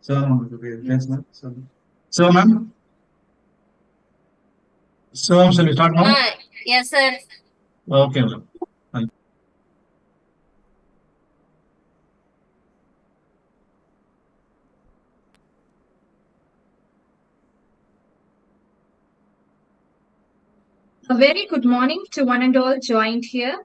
Okay, thanks, ma'am. So, ma'am, shall we start now? Yes, sir. Okay, ma'am. A very good morning to one and all joined here.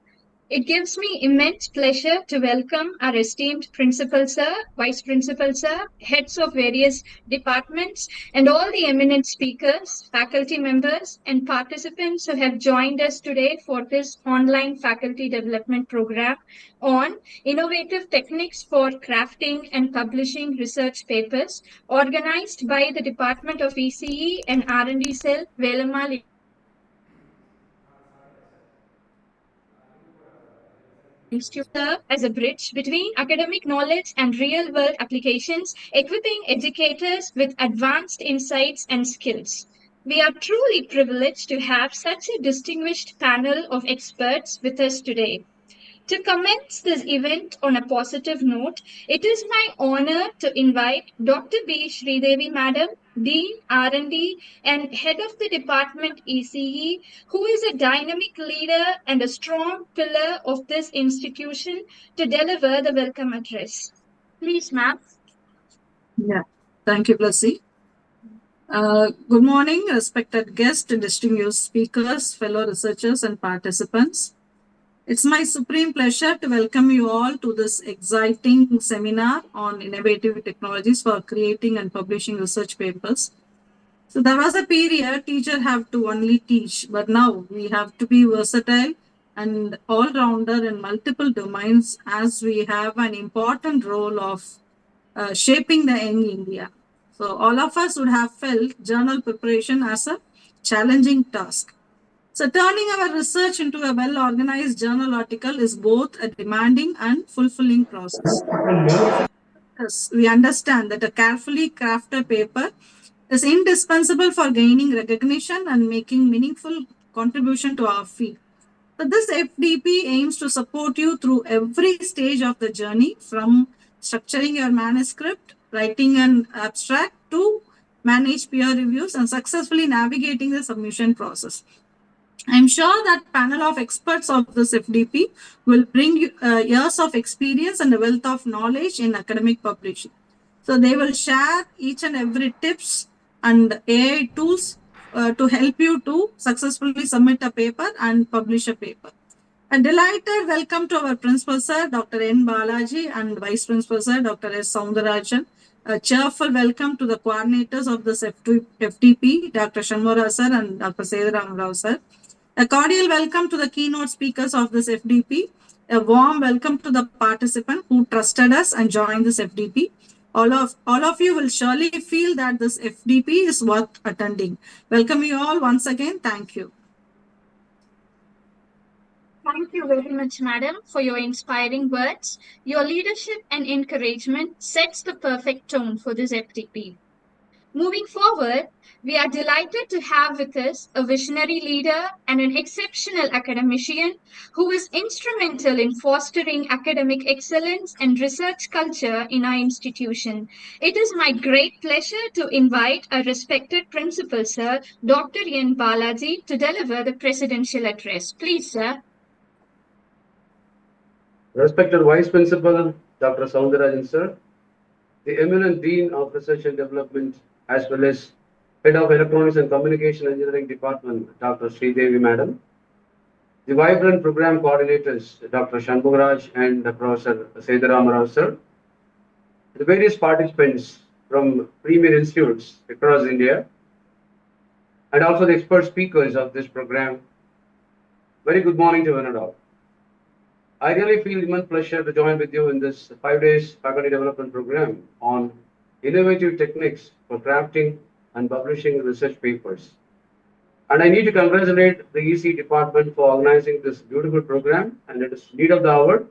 It gives me immense pleasure to welcome our esteemed Principal Sir, Vice Principal Sir, heads of various departments, and all the eminent speakers, faculty members, and participants who have joined us today for this online faculty development program on innovative techniques for crafting and publishing research papers, organized by the Department of ECE and R&D Cell, Velamal Institute serve as a bridge between academic knowledge and real world applications, equipping educators with advanced insights and skills. We are truly privileged to have such a distinguished panel of experts with us today. To commence this event on a positive note, it is my honor to invite Dr. B. Sridevi Madam, Dean R&D and Head of the Department ECE, who is a dynamic leader and a strong pillar of this institution, to deliver the welcome address. Please, ma'am. Yeah, thank you, Blasi. Good morning, respected guests, distinguished speakers, fellow researchers, and participants. It's my supreme pleasure to welcome you all to this exciting seminar on innovative technologies for creating and publishing research papers. So there was a period teacher have to only teach, but now we have to be versatile and all-rounder in multiple domains as we have an important role of shaping the young India. So all of us would have felt journal preparation as a challenging task. So turning our research into a well-organized journal article is both a demanding and fulfilling process. Yes, we understand that a carefully crafted paper is indispensable for gaining recognition and making meaningful contribution to our field. So this FDP aims to support you through every stage of the journey, from structuring your manuscript, writing an abstract, to manage peer reviews and successfully navigating the submission process. I'm sure that panel of experts of this FDP will bring you years of experience and a wealth of knowledge in academic publishing. So they will share each and every tips and AI tools to help you to successfully submit a paper and publish a paper. A delighted welcome to our Principal Sir, Dr. N. Balaji, and Vice Principal Sir, Dr. S. Soundarajan. A cheerful welcome to the coordinators of this FDP, Dr. Shanmura Sir and Dr. Sedaram Rao Sir. A cordial welcome to the keynote speakers of this FDP. A warm welcome to the participant who trusted us and joined this FDP. All of you will surely feel that this FDP is worth attending. Welcome you all once again. Thank you. Thank you very much, madam, for your inspiring words. Your leadership and encouragement sets the perfect tone for this FDP. Moving forward, we are delighted to have with us a visionary leader and an exceptional academician who is instrumental in fostering academic excellence and research culture in our institution. It is my great pleasure to invite our respected principal, Sir, Dr. N. Balaji, to deliver the presidential address. Please, sir. Respected Vice Principal Dr. Soundarajan Sir, the eminent Dean of Research and Development, as well as Head of Electronics and Communication Engineering Department, Dr. Sridevi Madam, the vibrant program coordinators, Dr. Shanmugraj and Professor Sedaram Rao Sir, the various participants from premier institutes across India, and also the expert speakers of this program. Very good morning to one and all. I really feel immense pleasure to join with you in this 5 days faculty development program on innovative techniques for crafting and publishing research papers. And I need to congratulate the EC department for organizing this beautiful program, and it is need of the hour.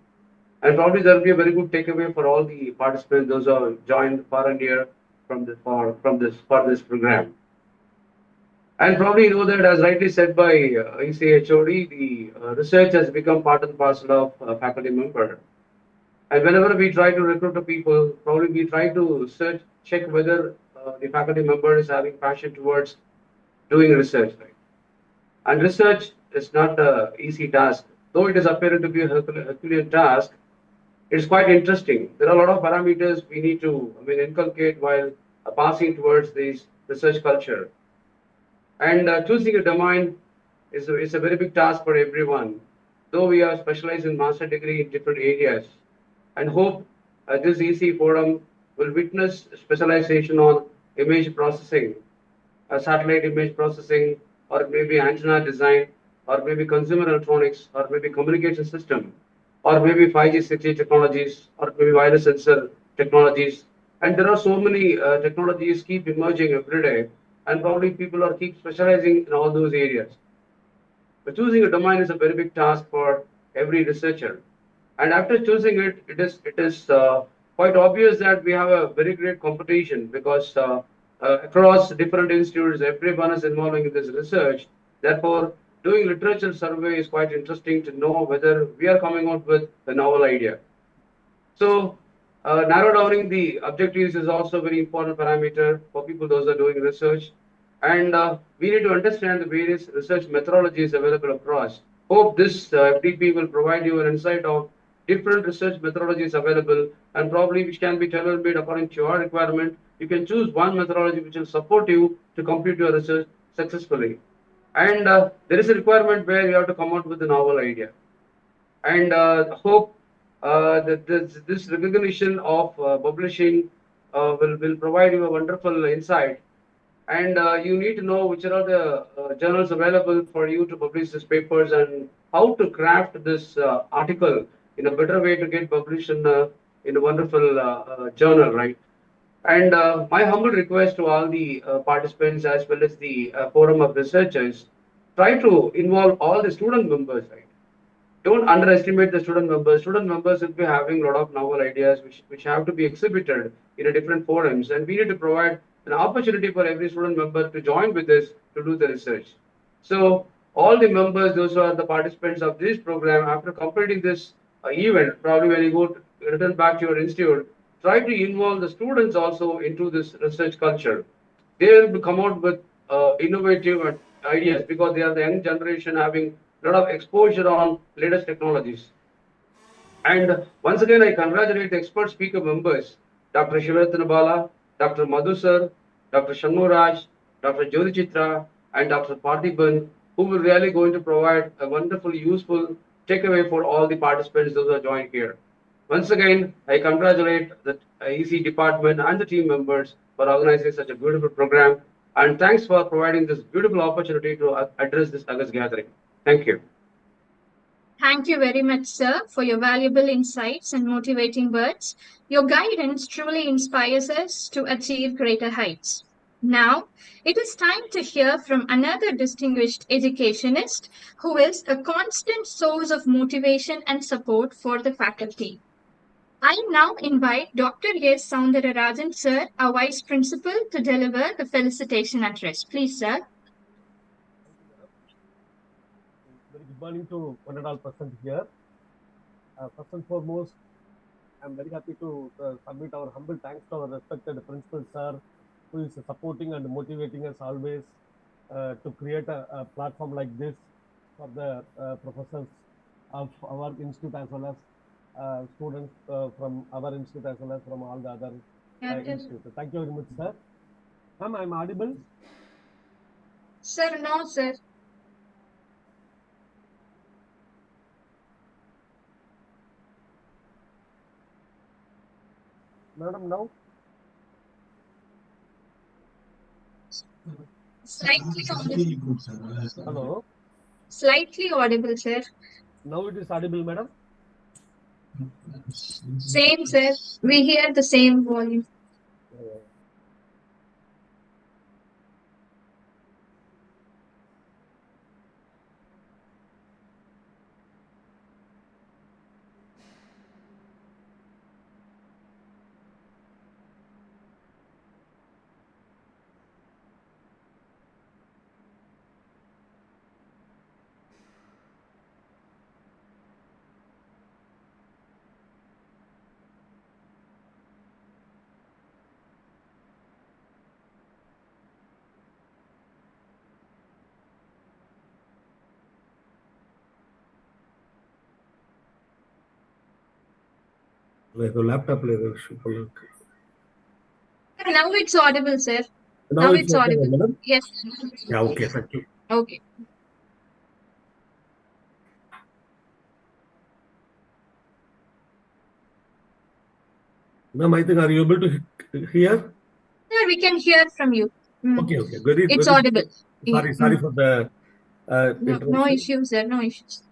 And probably there will be a very good takeaway for all the participants, those who have joined far and near from this program. And probably you know that, as rightly said by ECHOD, the research has become part and parcel of faculty member. And whenever we try to recruit the people, probably we try to check whether the faculty member is having passion towards doing research. Right? And research is not an easy task. Though it is apparent to be a Herculean task, it's quite interesting. There are a lot of parameters we need to inculcate while passing towards this research culture. And choosing a domain is a very big task for everyone, though we are specialized in master degree in different areas. And hope this EC forum will witness specialization on image processing, satellite image processing, or maybe antenna design, or maybe consumer electronics, or maybe communication system, or maybe 5G, 6G technologies, or maybe wireless sensor technologies. And there are so many technologies keep emerging every day, and probably people are keep specializing in all those areas. But choosing a domain is a very big task for every researcher. And after choosing it, it is quite obvious that we have a very great competition, because across different institutes, everyone is involving in this research. Therefore, doing literature survey is quite interesting to know whether we are coming out with a novel idea. So narrow downing the objectives is also a very important parameter for people those are doing research. And we need to understand the various research methodologies available across. Hope this FDP will provide you an insight of different research methodologies available, and probably which can be tailor-made according to your requirement. You can choose one methodology which will support you to complete your research successfully. And there is a requirement where you have to come out with a novel idea. And hope that this recognition of publishing will provide you a wonderful insight. And you need to know which are the journals available for you to publish these papers, and how to craft this article in a better way to get published in a wonderful journal, right? And my humble request to all the participants, as well as the forum of researchers, try to involve all the student members, right? Don't underestimate the student members. Student members will be having a lot of novel ideas which have to be exhibited in a different forums, and we need to provide an opportunity for every student member to join with us to do the research. So All the members, those who are the participants of this program, after completing this event, probably when you go to return back to your institute, try to involve the students also into this research culture. They will come out with innovative ideas because they are the young generation having a lot of exposure on latest technologies. And once again, I congratulate the expert speaker members, Dr. Shivaratana Bala, Dr. Madhu Sir, Dr. Shanmuraj, Dr. Jyoti Chitra, and Dr. Parthiban, who will really going to provide a wonderful, useful takeaway for all the participants those who are joined here. Once again, I congratulate the EC department and the team members for organizing such a beautiful program. And thanks for providing this beautiful opportunity to address this August gathering. Thank you. Thank you very much, sir, for your valuable insights and motivating words. Your guidance truly inspires us to achieve greater heights. Now, it is time to hear from another distinguished educationist who is a constant source of motivation and support for the faculty. I now invite Dr. S. Soundararajan, sir, our Vice Principal, to deliver the felicitation address. Please, sir. Very good morning to one and all present here. First and foremost, I'm very happy to submit our humble thanks to our respected principal sir, who is supporting and motivating us always to create a platform like this for the professors of our institute as well as students from our institute as well as from all the other institutes. Thank you very much, sir. Ma'am, I'm audible? Sir, no, sir. Madam, now? Slightly audible. Hello? Slightly audible, sir. Now it is audible, madam? Same, sir. We hear the same volume. Laptop. Now it's audible, sir. Now it's okay, audible. madam? Yes. Yeah, okay, thank you. Okay. Ma'am, I think, are you able to hear? Sir, we can hear from you. Okay, very, It's very audible. sorry for the No interruption. issues, sir. No issues.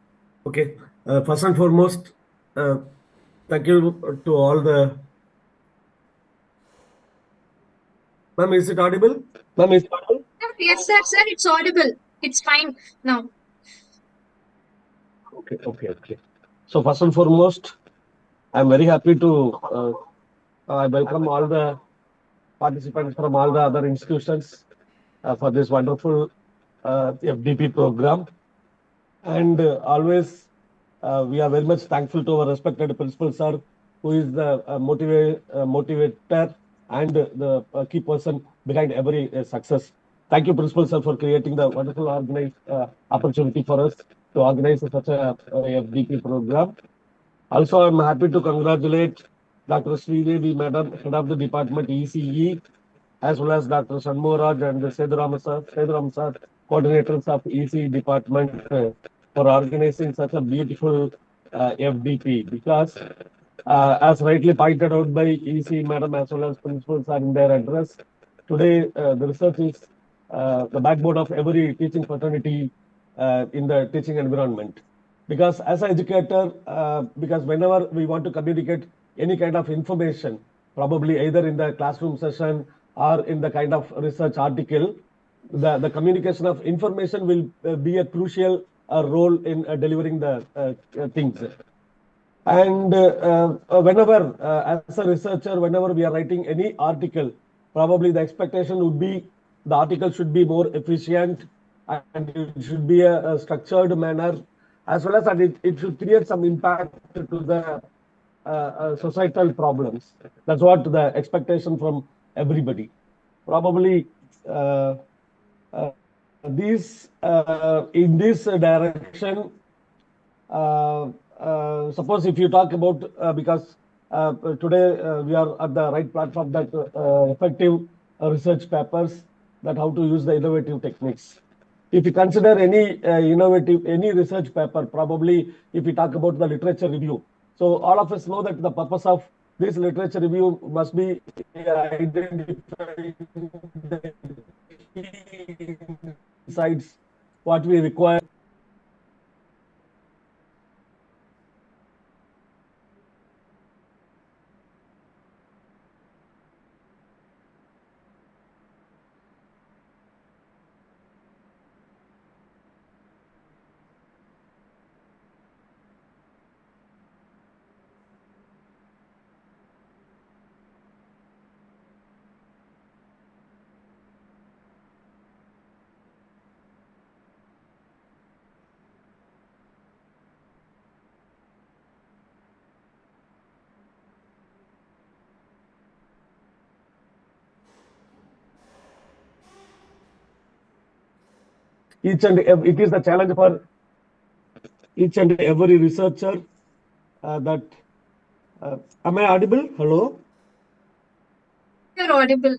Okay, first and foremost, thank you to all the. Ma'am, is it audible? Ma'am, is it audible? Yes, sir. Sir, it's audible. It's fine now. Okay. So first and foremost, I'm very happy to I welcome all the participants from all the other institutions for this wonderful FDP program. And always we are very much thankful to our respected principal sir, who is the motivator and the key person behind every success. Thank you, principal sir, for creating the wonderful organized opportunity for us to organize such a FDP program. Also, I'm happy to congratulate Dr. Sridevi Madam, Head of the Department ECE, as well as Dr. Shanmuraj and Seduram sir, coordinators of ECE department for organizing such a beautiful FDP. Because, as rightly pointed out by ECE Madam as well as principals are in their address, today the research is the backbone of every teaching fraternity in the teaching environment. Because as an educator, because whenever we want to communicate any kind of information, probably either in the classroom session or in the kind of research article, the communication of information will be a crucial role in delivering the things. And whenever, as a researcher, whenever we are writing any article, probably the expectation would be the article should be more efficient and it should be a structured manner, as well as and it should create some impact to the societal problems. That's what the expectation from everybody. Probably these in this direction. Suppose if you talk about because today we are at the right platform that effective research papers, that how to use the innovative techniques. If you consider any research paper, probably if we talk about the literature review, so all of us know that the purpose of this literature review must be identifying the key insights what we require. It is the challenge for each and every researcher that am I audible? Hello. You're audible.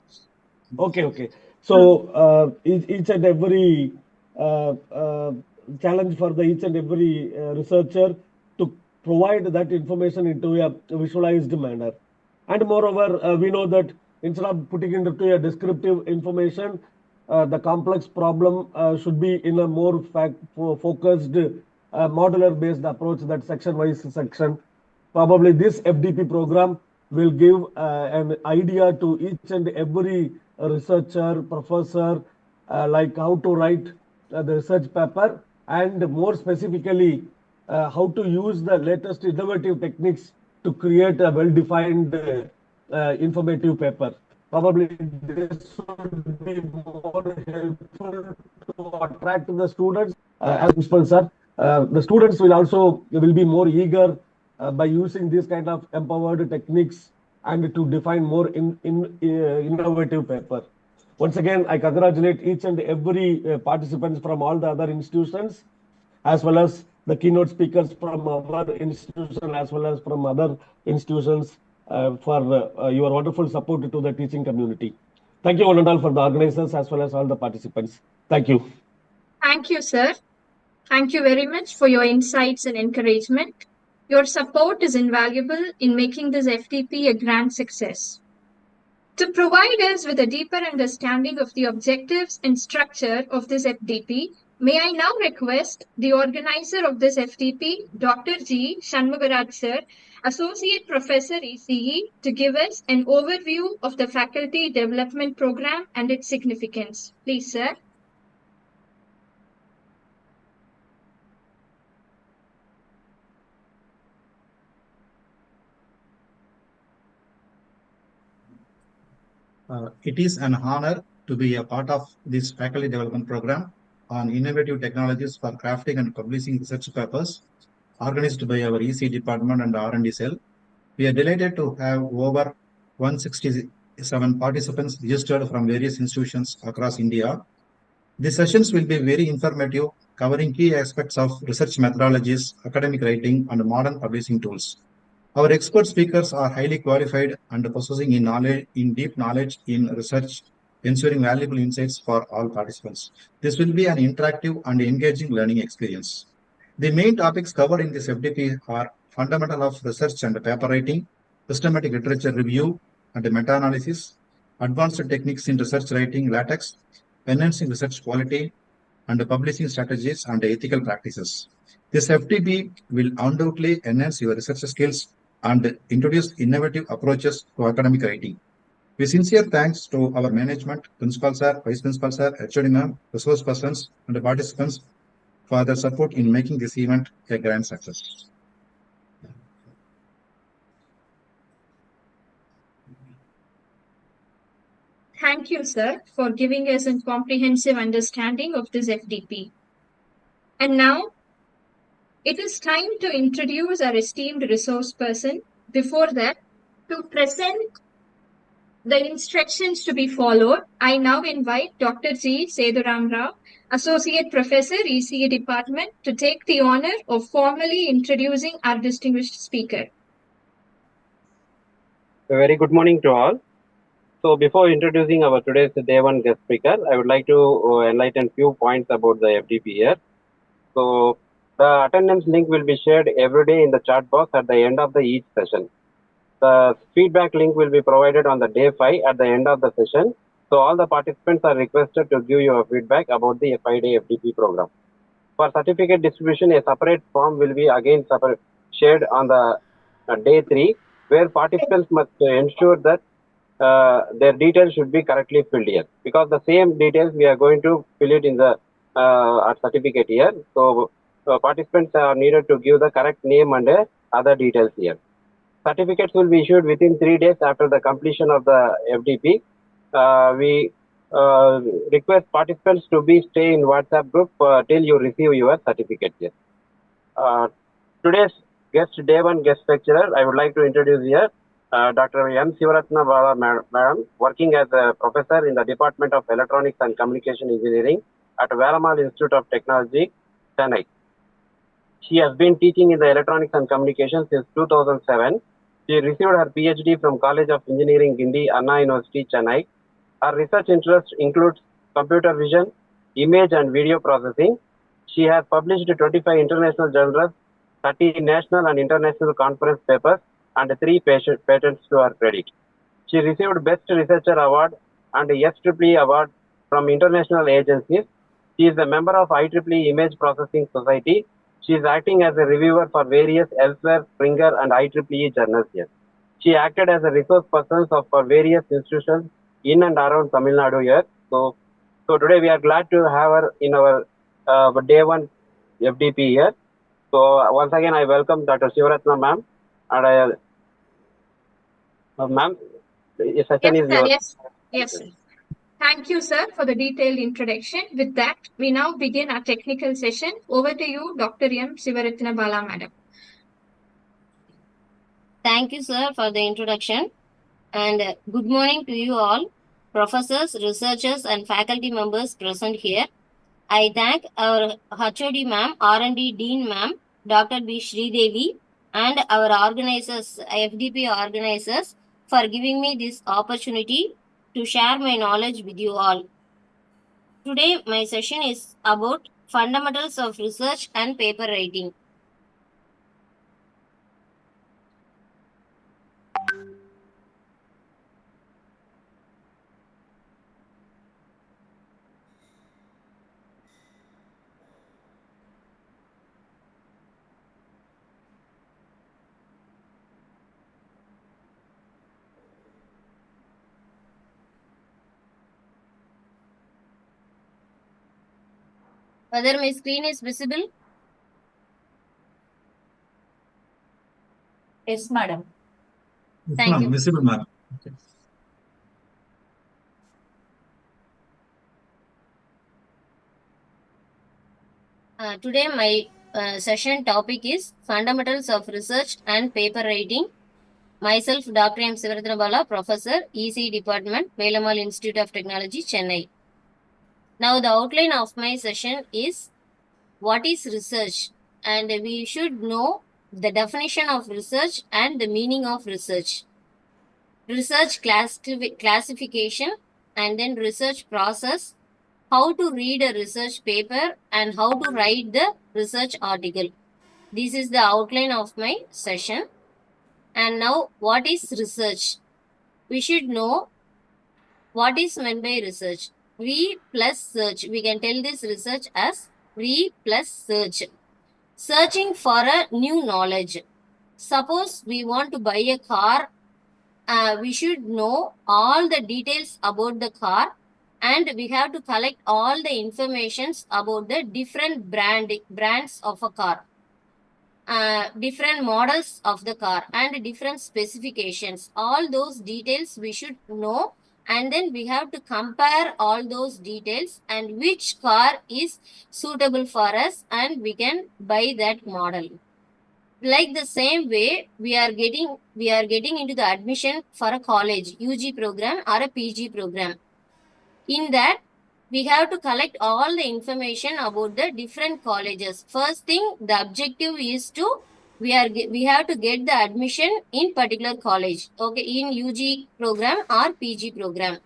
Okay. So each and every challenge for the each and every researcher to provide that information into a visualized manner. And moreover, we know that instead of putting into a descriptive information, the complex problem should be in a more focused, modular-based approach, that section-wise section. Probably this FDP program will give an idea to each and every researcher, professor, like how to write the research paper, and more specifically, how to use the latest innovative techniques to create a well-defined informative paper. Probably this would be more helpful to attract the students. As principal sir, the students will be more eager by using this kind of empowered techniques and to define more innovative paper. Once again, I congratulate each and every participants from all the other institutions, as well as the keynote speakers from our institution, as well as from other institutions for your wonderful support to the teaching community. Thank you one and all for the organizers as well as all the participants. Thank you. Thank you, sir. Thank you very much for your insights and encouragement. Your support is invaluable in making this FDP a grand success. To provide us with a deeper understanding of the objectives and structure of this FDP, may I now request the organizer of this FDP, Dr. G. Shanmugaraj sir, Associate Professor ECE, to give us an overview of the Faculty Development Program and its significance. Please, sir. It is an honor to be a part of this faculty development program on innovative technologies for crafting and publishing research papers organized by our EC department and R&D cell. We are delighted to have over 167 participants registered from various institutions across India. These sessions will be very informative, covering key aspects of research methodologies, academic writing, and modern publishing tools. Our expert speakers are highly qualified and possessing in deep knowledge in research, ensuring valuable insights for all participants. This will be an interactive and engaging learning experience. The main topics covered in this FDP are fundamental of research and paper writing, systematic literature review and meta-analysis, advanced techniques in research writing, LaTeX, enhancing research quality, and publishing strategies and ethical practices. This FDP will undoubtedly enhance your research skills and introduce innovative approaches to academic writing. With sincere thanks to our management, principal sir, vice principal sir, HOD ma'am, resource persons, and the participants for their support in making this event a grand success. Thank you, sir, for giving us a comprehensive understanding of this FDP. And now it is time to introduce our esteemed resource person. Before that, to present the instructions to be followed, I now invite Dr. G. Seduram Rao, Associate Professor, ECE Department, to take the honor of formally introducing our distinguished speaker. A very good morning to all. So before introducing our today's day one guest speaker, I would like to enlighten few points about the FDP here. So the attendance link will be shared every day in the chat box at the end of each session. The feedback link will be provided on the day 5 at the end of the session. So all the participants are requested to give your feedback about the 5-day FDP program. For certificate distribution, a separate form will be again shared on the day 3, where participants must ensure that their details should be correctly filled here, because the same details we are going to fill it in the certificate here. So participants are needed to give the correct name and other details here. Certificates will be issued within 3 days after the completion of the FDP. We request participants to stay in WhatsApp group till you receive your certificate here. Today's day one guest lecturer, I would like to introduce here Dr. M. Sivaratna Bala Madam, working as a professor in the Department of Electronics and Communication Engineering at Valamal Institute of Technology, Chennai. She has been teaching in the Electronics and Communication since 2007. She received her PhD from College of Engineering, Gindi, Anna University, Chennai. Her research interest includes computer vision, image and video processing. She has published 25 international journals, 30 national and international conference papers, and 3 patents to her credit. She received Best Researcher Award and SEEE Award from international agencies. She is a member of IEEE Image Processing Society. She is acting as a reviewer for various Elsewhere, Springer, and IEEE journals here. She acted as a resource person for various institutions in and around Tamil Nadu here. So today we are glad to have her in our day one FDP here. So once again, I welcome Dr. Sivaratna ma'am, and ma'am, the session is yours. Yes, sir. Thank you, sir, for the detailed introduction. With that, we now begin our technical session. Over to you, Dr. M. Sivaratna Bala, madam. Thank you, sir, for the introduction. And good morning to you all, professors, researchers, and faculty members present here. I thank our HOD ma'am, R&D Dean ma'am, Dr. B. Sridevi, and our organizers, FDP organizers, for giving me this opportunity to share my knowledge with you all. Today, my session is about fundamentals of research and paper writing. Whether my screen is visible? Yes, madam. Thank you. Visible, ma'am. Okay. Today, my session topic is fundamentals of research and paper writing. Myself, Dr. M. Sivaratna Bala, Professor, ECE Department, Velamal Institute of Technology, Chennai. Now, the outline of my session is what is research, and we should know the definition of research and the meaning of research. Research classification, and then research process, how to read a research paper, and how to write the research article. This is the outline of my session. And now, what is research? We should know what is meant by research. We plus search. We can tell this research as we plus search. Searching for a new knowledge. Suppose we want to buy a car, we should know all the details about the car, and we have to collect all the informations about the different brands of a car, different models of the car, and different specifications. All those details we should know and then we have to compare all those details and which car is suitable for us, and we can buy that model. Like the same way, we are getting into the admission for a college UG program or a PG program. In that, we have to collect all the information about the different colleges. First thing, the objective is to we have to get the admission in particular college, okay, in UG program or PG program.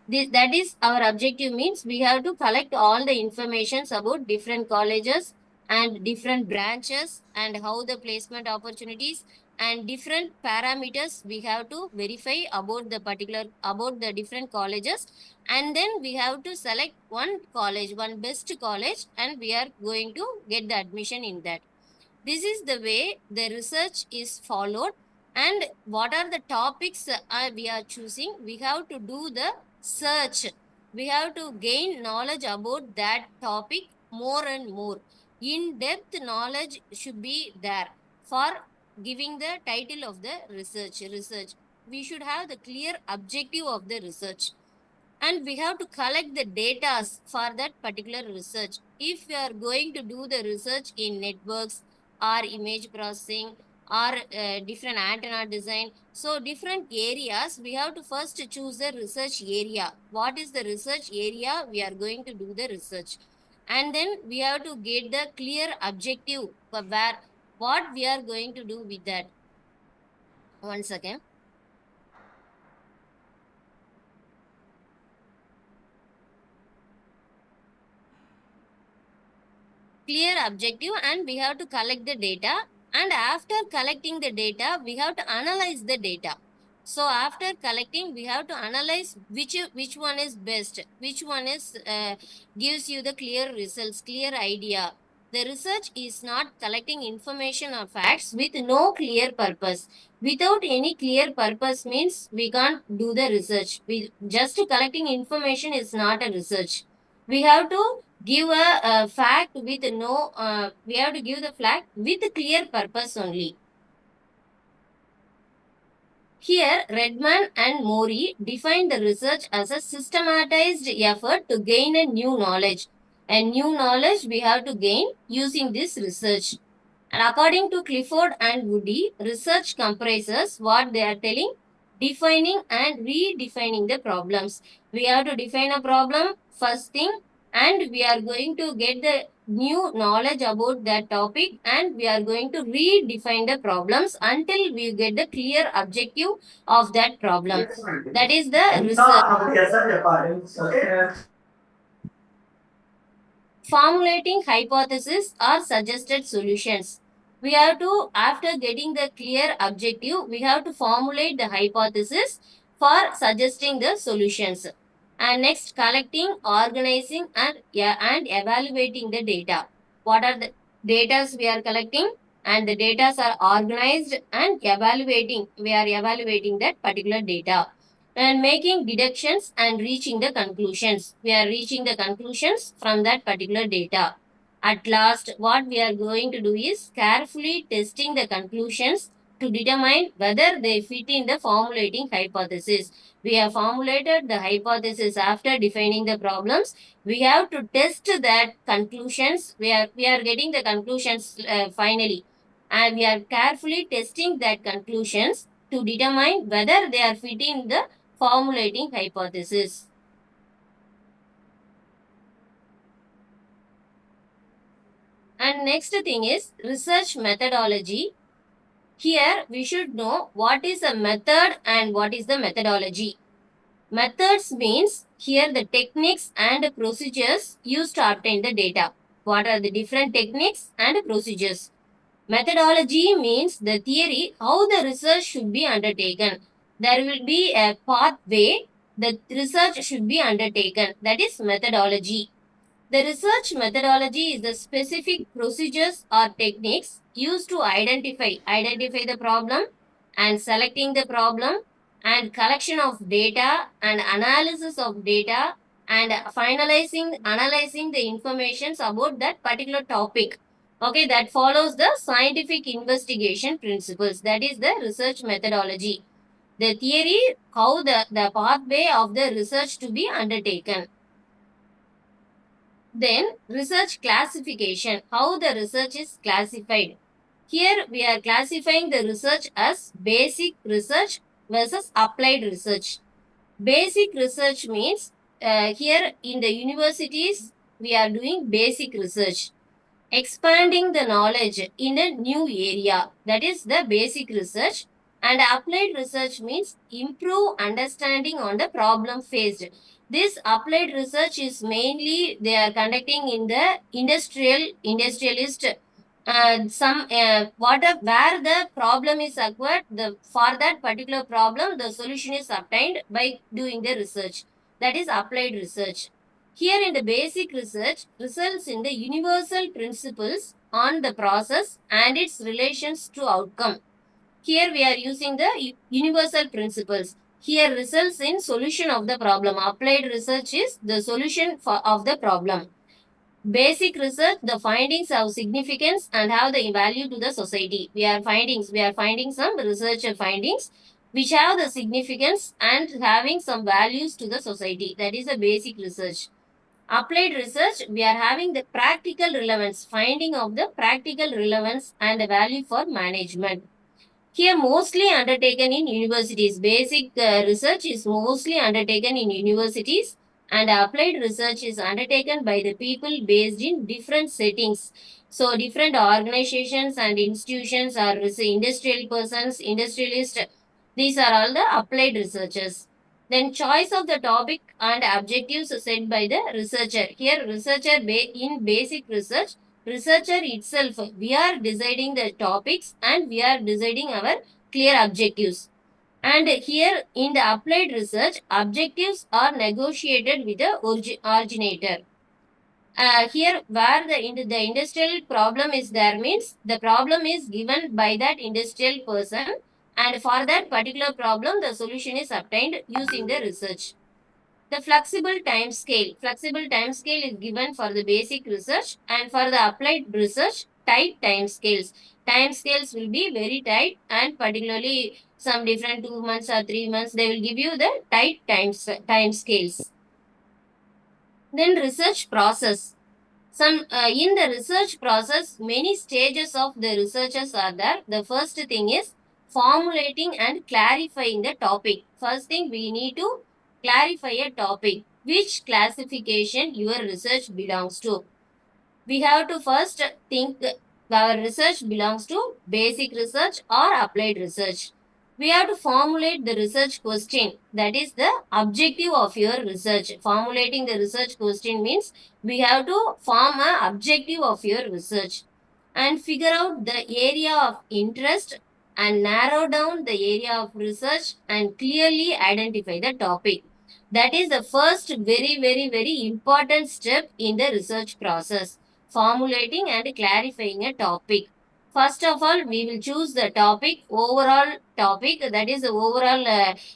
That is our objective, means we have to collect all the informations about different colleges and different branches and how the placement opportunities and different parameters we have to verify about the different colleges, and then we have to select one college, one best college, and we are going to get the admission in that. This is the way the research is followed. And what are the topics we are choosing? We have to do the search. We have to gain knowledge about that topic more and more. In-depth knowledge should be there for giving the title of the research. We should have the clear objective of the research, and we have to collect the data for that particular research. If we are going to do the research in networks or image processing or different antenna design, so different areas, we have to first choose the research area. What is the research area we are going to do the research? And then we have to get the clear objective for where what we are going to do with that. One second. Clear objective, and we have to collect the data, and after collecting the data we have to analyze the data. So after collecting, we have to analyze which one is best, which one is gives you the clear results, clear idea. The research is not collecting information or facts with no clear purpose. Without any clear purpose means we can't do the research. We just collecting information is not a research. We have to give a fact with no we have to give the fact with a clear purpose only. Here, Redman and Mori define the research as a systematized effort to gain a new knowledge. And new knowledge we have to gain using this research. And according to Clifford and Woody, research comprises what they are telling, defining and redefining the problems. We have to define a problem first thing, and we are going to get the new knowledge about that topic, and we are going to redefine the problems until we get the clear objective of that problem. That is the research. Formulating hypotheses or suggested solutions. We have to, after getting the clear objective, we have to formulate the hypothesis for suggesting the solutions. And next, collecting, organizing, and evaluating the data. What are the data we are collecting? And the data are organized and evaluating. We are evaluating that particular data and making deductions and reaching the conclusions. We are reaching the conclusions from that particular data. At last, what we are going to do is carefully testing the conclusions to determine whether they fit in the formulating hypothesis. We have formulated the hypothesis after defining the problems. We have to test that conclusions. We are getting the conclusions finally, and we are carefully testing that conclusions to determine whether they are fitting the formulating hypothesis. And next thing is research methodology. Here we should know what is a method and what is the methodology. Methods means here the techniques and procedures used to obtain the data. What are the different techniques and procedures? Methodology means the theory how the research should be undertaken. There will be a pathway the research should be undertaken. That is methodology. The research methodology is the specific procedures or techniques used to identify the problem and selecting the problem and collection of data and analysis of data and analyzing the informations about that particular topic. Okay, that follows the scientific investigation principles. That is the research methodology. The theory, how the pathway of the research to be undertaken. Then research classification, how the research is classified. Here we are classifying the research as basic research versus applied research. Basic research means here in the universities we are doing basic research, expanding the knowledge in a new area, that is the basic research. And applied research means improve understanding on the problem faced. This applied research is mainly they are conducting in the industrialist, some where the problem is acquired, the for that particular problem the solution is obtained by doing the research, that is applied research. Here in the basic research results in the universal principles on the process and its relations to outcome. Here we are using the universal principles. Here results in solution of the problem. Applied research is the solution of the problem. Basic research, the findings have significance and have the value to the society. We are finding some research findings which have the significance and having some values to the society. That is a basic research. Applied research, we are having the practical relevance, finding of the practical relevance and the value for management. Here mostly undertaken in universities. Basic research is mostly undertaken in universities, and applied research is undertaken by the people based in different settings. So different organizations and institutions are industrial persons, industrialists. These are all the applied researchers. Then choice of the topic and objectives set by the researcher. Here researcher in basic research, researcher itself, we are deciding the topics and we are deciding our clear objectives. And here in the applied research, objectives are negotiated with the originator. Here where the industrial problem is there means the problem is given by that industrial person, and for that particular problem the solution is obtained using the research. The flexible time scale. Flexible time scale is given for the basic research, and for the applied research, tight time scales. Time scales will be very tight, and particularly some different 2 months or 3 months, they will give you the tight time scales. Then research process. In the research process, many stages of the researchers are there. The first thing is formulating and clarifying the topic. First thing, we need to clarify a topic, which classification your research belongs to. We have to first think our research belongs to basic research or applied research. We have to formulate the research question. That is the objective of your research. Formulating the research question means we have to form an objective of your research and figure out the area of interest and narrow down the area of research and clearly identify the topic. That is the first very important step in the research process, formulating and clarifying a topic. First of all, we will choose the topic, overall topic, that is the overall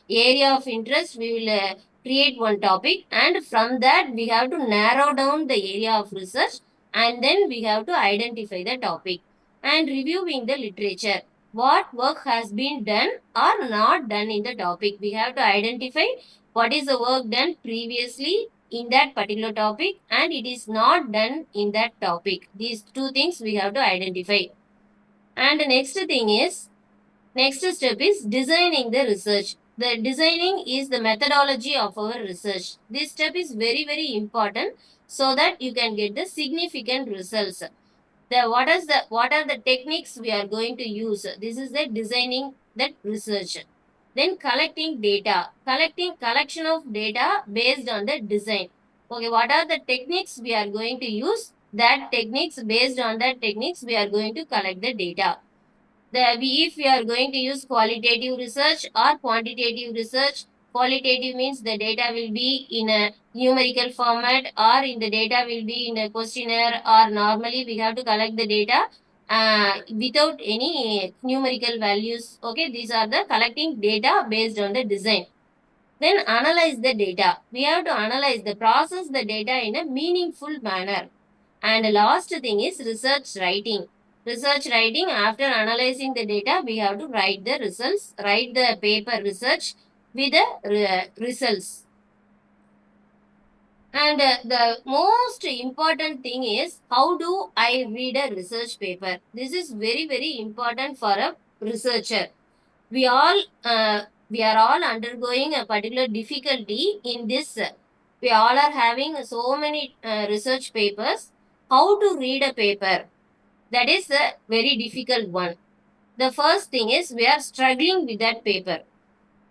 area of interest. We will create one topic, and from that we have to narrow down the area of research, and then we have to identify the topic and reviewing the literature. What work has been done or not done in the topic. We have to identify what is the work done previously in that particular topic and it is not done in that topic. These two things we have to identify. And the next step is designing the research. The designing is the methodology of our research. This step is very important so that you can get the significant results. What are the techniques we are going to use? This is the designing that research. Then collecting data. Collection of data based on the design. Okay, what are the techniques we are going to use? Based on that techniques, we are going to collect the data. If we are going to use qualitative research or quantitative research, qualitative means the data will be in a numerical format or in the data will be in a questionnaire, or normally we have to collect the data without any numerical values. Okay, these are the collecting data based on the design. Then analyze the data. We have to analyze process the data in a meaningful manner. And last thing is research writing. Research writing, after analyzing the data, we have to write the results, write the paper research with the results. And the most important thing is, how do I read a research paper? This is very, very important for a researcher. We all we are all undergoing a particular difficulty in this. We all are having so many research papers. How to read a paper? That is a very difficult one. The first thing is, we are struggling with that paper.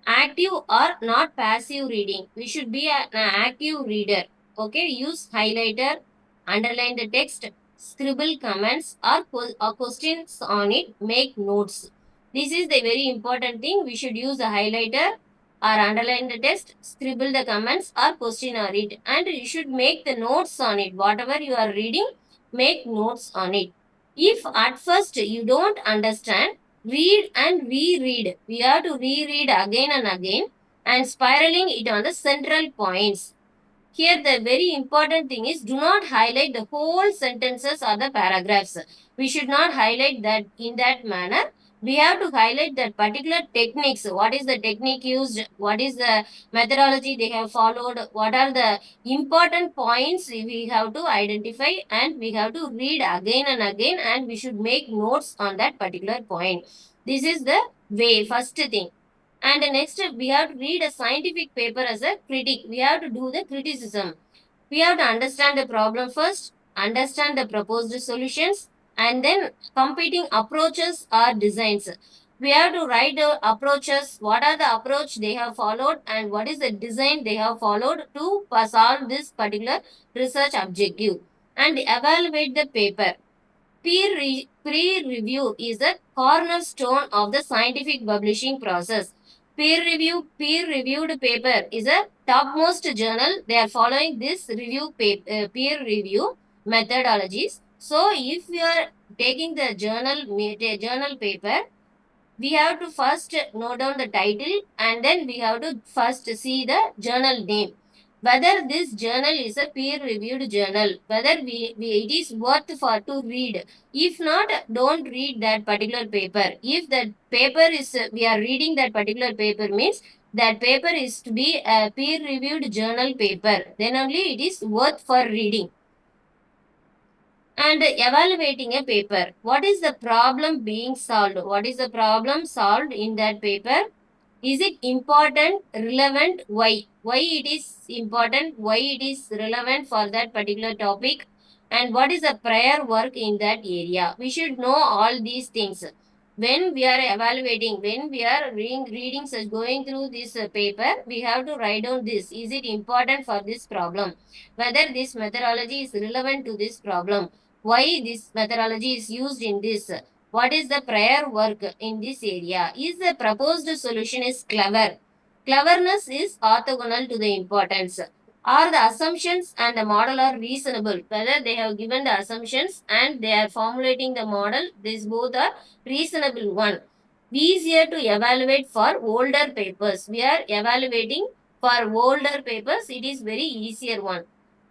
Active or not passive reading. We should be an active reader. Okay, use highlighter, underline the text, scribble comments or questions on it, make notes. This is the very important thing. We should use a highlighter or underline the text, scribble the comments or question on it, and you should make the notes on it. Whatever you are reading, make notes on it. If at first you don't understand, read and reread. We have to reread again and again and spiraling it on the central points. Here, the very important thing is, do not highlight the whole sentences or the paragraphs. We should not highlight that in that manner. We have to highlight that particular techniques. What is the technique used? What is the methodology they have followed? What are the important points we have to identify, and we have to read again and again, and we should make notes on that particular point. This is the way, first thing. And next, we have to read a scientific paper as a critic. We have to do the criticism. We have to understand the problem first, understand the proposed solutions, and then competing approaches or designs. We have to write the approaches, what are the approach they have followed, and what is the design they have followed to solve this particular research objective, and evaluate the paper. Peer review is the cornerstone of the scientific publishing process. Peer-reviewed paper is a topmost journal. They are following this peer review methodologies. So, if you are taking the journal paper, we have to first note down the title, and then we have to first see the journal name. Whether this journal is a peer-reviewed journal, whether it is worth for to read. If not, don't read that particular paper. If that paper is, we are reading that particular paper means that paper is to be a peer-reviewed journal paper. Then only it is worth for reading. And evaluating a paper. What is the problem being solved? What is the problem solved in that paper? Is it important, relevant? Why? Why it is important? Why it is relevant for that particular topic? And what is the prior work in that area? We should know all these things. When we are evaluating, when we are reading such, going through this paper, we have to write down this. Is it important for this problem? Whether this methodology is relevant to this problem? Why this methodology is used in this? What is the prior work in this area? Is the proposed solution is clever? Cleverness is orthogonal to the importance. Are the assumptions and the model are reasonable? Whether they have given the assumptions and they are formulating the model, these both are reasonable one. Easier to evaluate for older papers. We are evaluating for older papers. It is very easier one.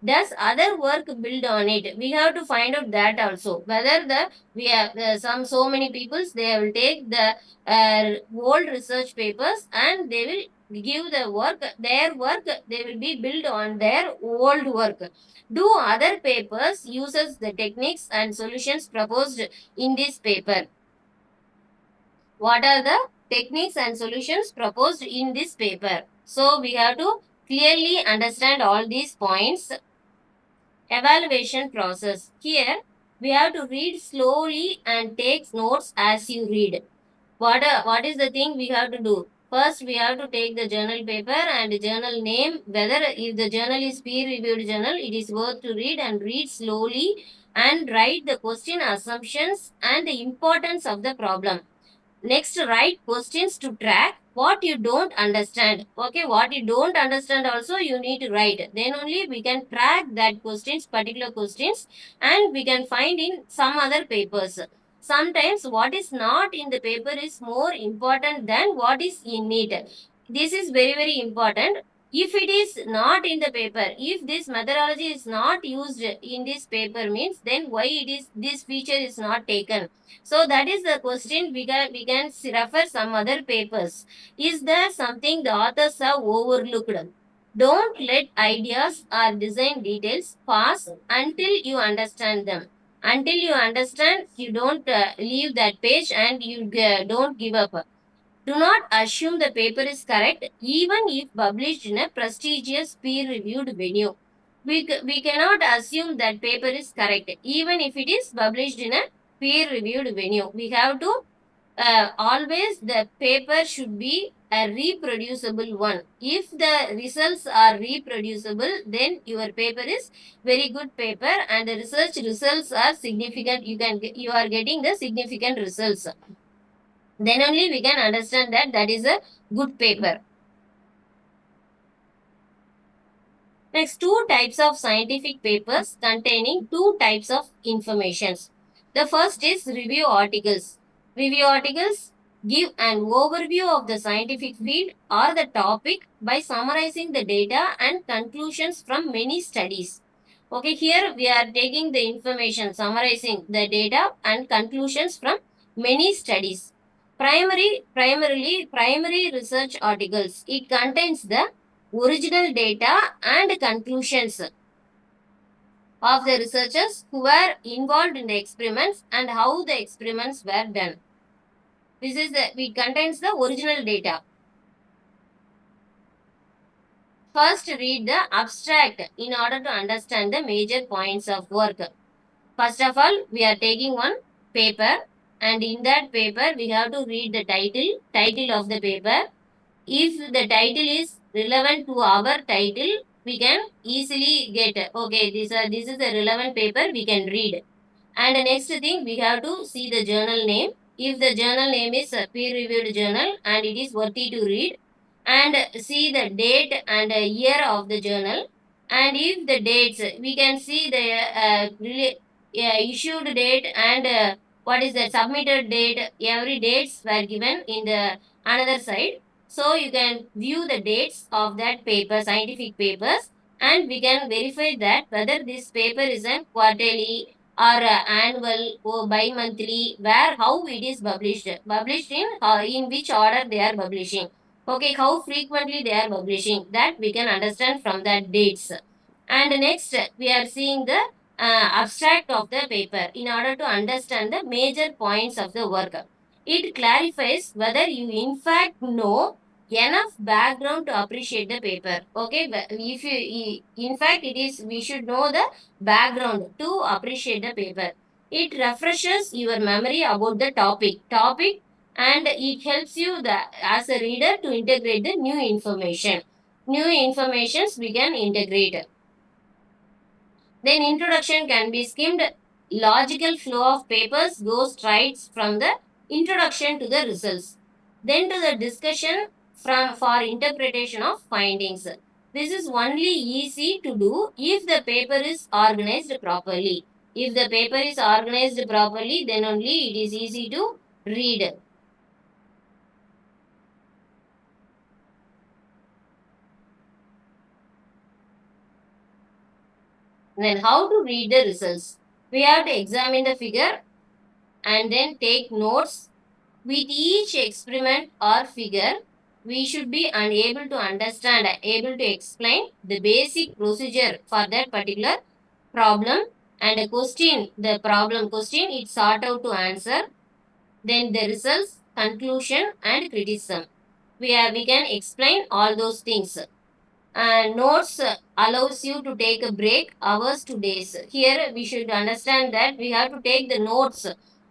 Does other work build on it? We have to find out that also. Whether we have so many peoples, they will take the old research papers and they will give the work, their work, they will be built on their old work. Do other papers uses the techniques and solutions proposed in this paper? What are the techniques and solutions proposed in this paper? So we have to clearly understand all these points. Evaluation process. Here, we have to read slowly and take notes as you read. What is the thing we have to do? First, we have to take the journal paper and journal name. Whether if the journal is peer-reviewed journal, it is worth to read and read slowly and write the question assumptions and the importance of the problem. Next, write questions to track what you don't understand. Okay, what you don't understand also you need to write. Then only we can track that questions, particular questions, and we can find in some other papers. Sometimes what is not in the paper is more important than what is in it. This is very, very important. If it is not in the paper, if this methodology is not used in this paper means, then why it is this feature is not taken? So that is the question. We can refer some other papers. Is there something the authors have overlooked? Don't let ideas or design details pass until you understand them. Until you understand, you don't leave that page and you don't give up. Do not assume the paper is correct, even if published in a prestigious peer-reviewed venue. We cannot assume that paper is correct, even if it is published in a peer-reviewed venue. We have to always the paper should be a reproducible one. If the results are reproducible, then your paper is very good paper and the research results are significant. You are getting the significant results. Then only we can understand that that is a good paper. Next, two types of scientific papers containing two types of informations. The first is review articles. Review articles give an overview of the scientific field or the topic by summarizing the data and conclusions from many studies. Okay, here we are taking the information, summarizing the data and conclusions from many studies. Primary research articles. It contains the original data and conclusions of the researchers who were involved in the experiments and how the experiments were done. It contains the original data. First, read the abstract in order to understand the major points of work. First of all, we are taking one paper, and in that paper, we have to read the title of the paper. If the title is relevant to our title, we can easily get, okay, this is a relevant paper, we can read. And the next thing, we have to see the journal name. If the journal name is a peer-reviewed journal and it is worthy to read, and see the date and year of the journal. And if the dates, we can see the issued date and what is the submitted date. Every dates were given in the another side. So you can view the dates of that paper, scientific papers, and we can verify that whether this paper is a quarterly or annual or bi-monthly, where how it is published in which order they are publishing. Okay, how frequently they are publishing, that we can understand from that dates. And next, we are seeing the abstract of the paper in order to understand the major points of the work. It clarifies whether you in fact know enough background to appreciate the paper. Okay, if you, in fact, it is, we should know the background to appreciate the paper. It refreshes your memory about the topic, and it helps you as a reader to integrate the new information. New informations we can integrate. Then introduction can be skimmed. Logical flow of papers goes straight from the introduction to the results. Then to the discussion for interpretation of findings. This is only easy to do if the paper is organized properly. If the paper is organized properly, then only it is easy to read. Then how to read the results? We have to examine the figure and then take notes. With each experiment or figure, we should be unable to understand, able to explain the basic procedure for that particular problem, and a question, the problem question, it's sought out to answer. Then the results, conclusion, and criticism. We can explain all those things. Notes allows you to take a break hours to days. Here we should understand that we have to take the notes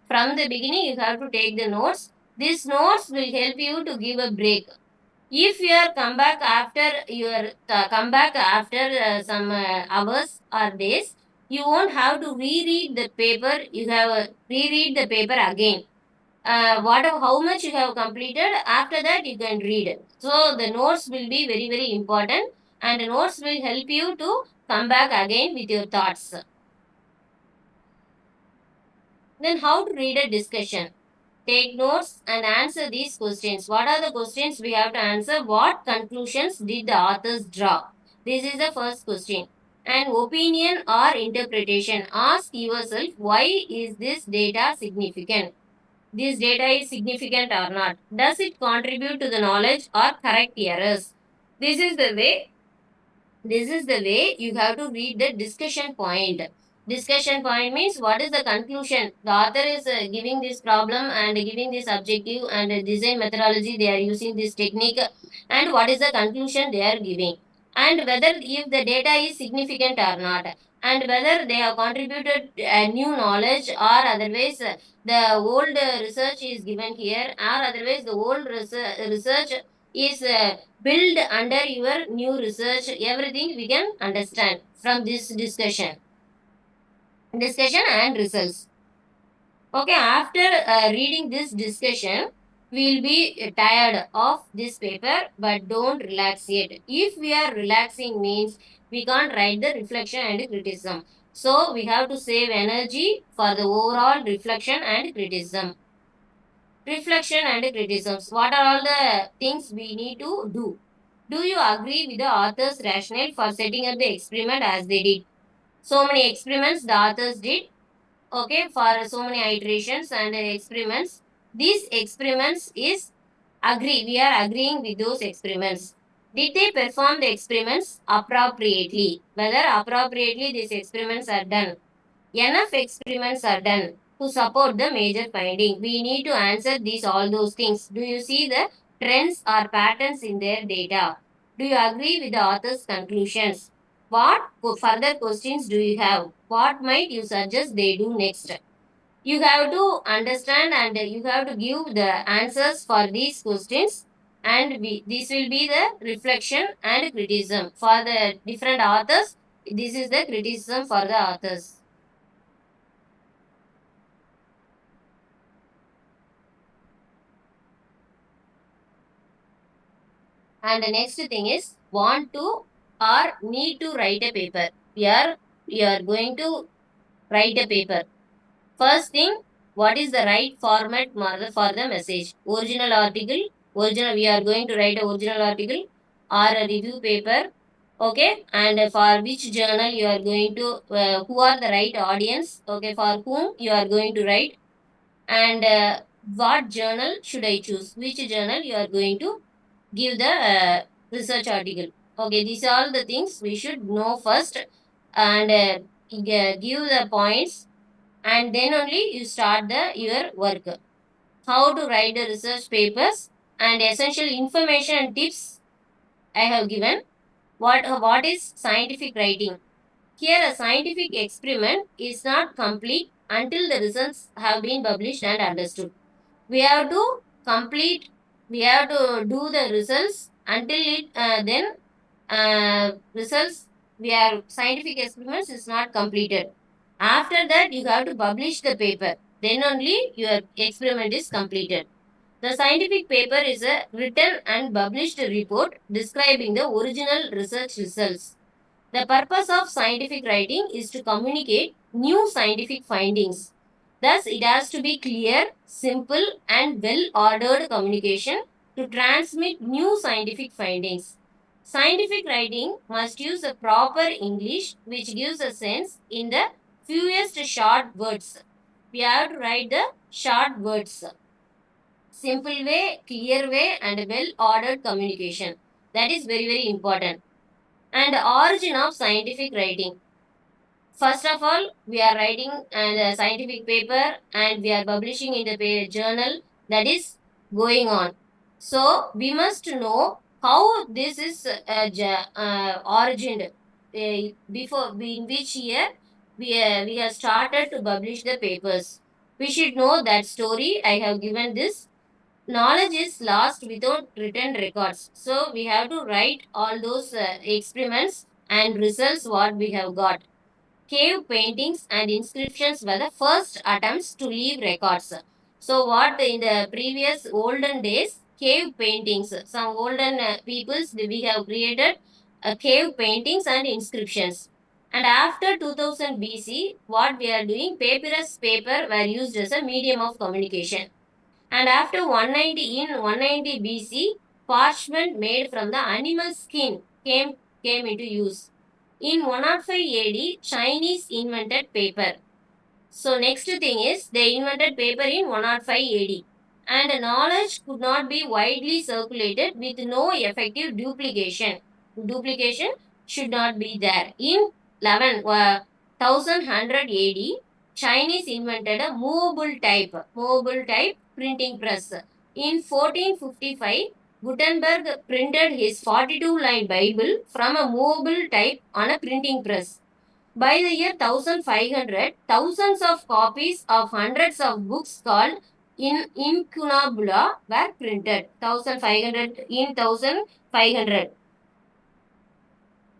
from the beginning. You have to take the notes. These notes will help you to give a break. If you are come back after some hours or days, you won't have to reread the paper. You have reread the paper again. Whatever how much you have completed, after that you can read. So the notes will be very, very important, and the notes will help you to come back again with your thoughts. Then how to read a discussion? take notes and answer these questions. What are the questions we have to answer? What conclusions did the authors draw? This is the first question. And opinion or interpretation. Ask yourself, why is this data significant? This data is significant or not? Does it contribute to the knowledge or correct errors? This is the way you have to read the discussion point. Discussion point means what is the conclusion. The author is giving this problem and giving this objective and design methodology. They are using this technique, and what is the conclusion they are giving, and whether if the data is significant or not, and whether they have contributed new knowledge, or otherwise the old research is given here, or otherwise the old research is build under your new research. Everything we can understand from this discussion and results. Okay, after reading this discussion, we'll be tired of this paper, but don't relax yet. If we are relaxing means we can't write the reflection and criticism. So we have to save energy for the overall reflection and criticism. Reflection and criticisms. What are all the things we need to do? Do you agree with the author's rationale for setting up the experiment as they did? So many experiments the authors did, okay, for so many iterations and experiments. These experiments is agree. We are agreeing with those experiments. Did they perform the experiments appropriately? Whether appropriately these experiments are done. Enough experiments are done to support the major finding. We need to answer these all those things. Do you see the trends or patterns in their data? Do you agree with the author's conclusions? What further questions do you have? What might you suggest they do next? You have to understand and you have to give the answers for these questions, and this will be the reflection and criticism for the different authors. This is the criticism for the authors. And the next thing is want to or need to write a paper. We are going to write a paper. First thing, what is the right format for the message? Original article, we are going to write an original article or a review paper. Okay, and for which journal you are going to, who are the right audience? Okay, for whom you are going to write, and what journal should I choose? Which journal you are going to give the research article. Okay, these are all the things we should know first, and give the points, and then only you start your work. How to write the research papers and essential information and tips I have given. What is scientific writing? Here, a scientific experiment is not complete until the results have been published and understood. We have to complete, we have to do the results until it then results, we are scientific experiments is not completed. After that, you have to publish the paper. Then only your experiment is completed. The scientific paper is a written and published report describing the original research results. The purpose of scientific writing is to communicate new scientific findings. Thus, it has to be clear, simple, and well-ordered communication to transmit new scientific findings. Scientific writing must use a proper English which gives a sense in the fewest short words. We have to write the short words. Simple way, clear way, and well-ordered communication. That is very, very important. And the origin of scientific writing. First of all, we are writing a scientific paper and we are publishing in the journal that is going on. So we must know how this is origined. Before in which year we have started to publish the papers. We should know that story. I have given this. Knowledge is lost without written records. So we have to write all those experiments and results what we have got. Cave paintings and inscriptions were the first attempts to leave records. So what in the previous olden days, cave paintings, some olden peoples, we have created cave paintings and inscriptions. And after 2000 BC, what we are doing, papyrus paper were used as a medium of communication. And after 190 BC, parchment made from the animal skin came into use. In 105 AD, Chinese invented paper. So next thing is they invented paper in 105 AD, and knowledge could not be widely circulated with no effective duplication. Duplication should not be there. In 1100 AD, Chinese invented a movable type printing press. In 1455, Gutenberg printed his 42-line Bible from a movable type on a printing press. By the year 1500, thousands of copies of hundreds of books called incunabula were printed. 1500.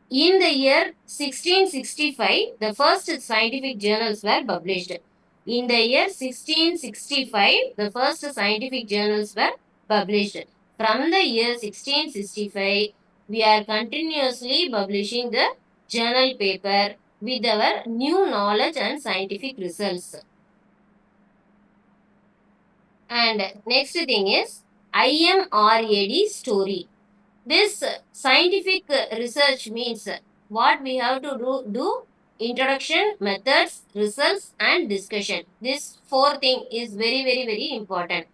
In the year 1665, the first scientific journals were published. In the year 1665, the first scientific journals were published. From the year 1665, we are continuously publishing the journal paper with our new knowledge and scientific results. And next thing is IMRAD story. This scientific research means what we have to do introduction, methods, results, and discussion. This four thing is very important.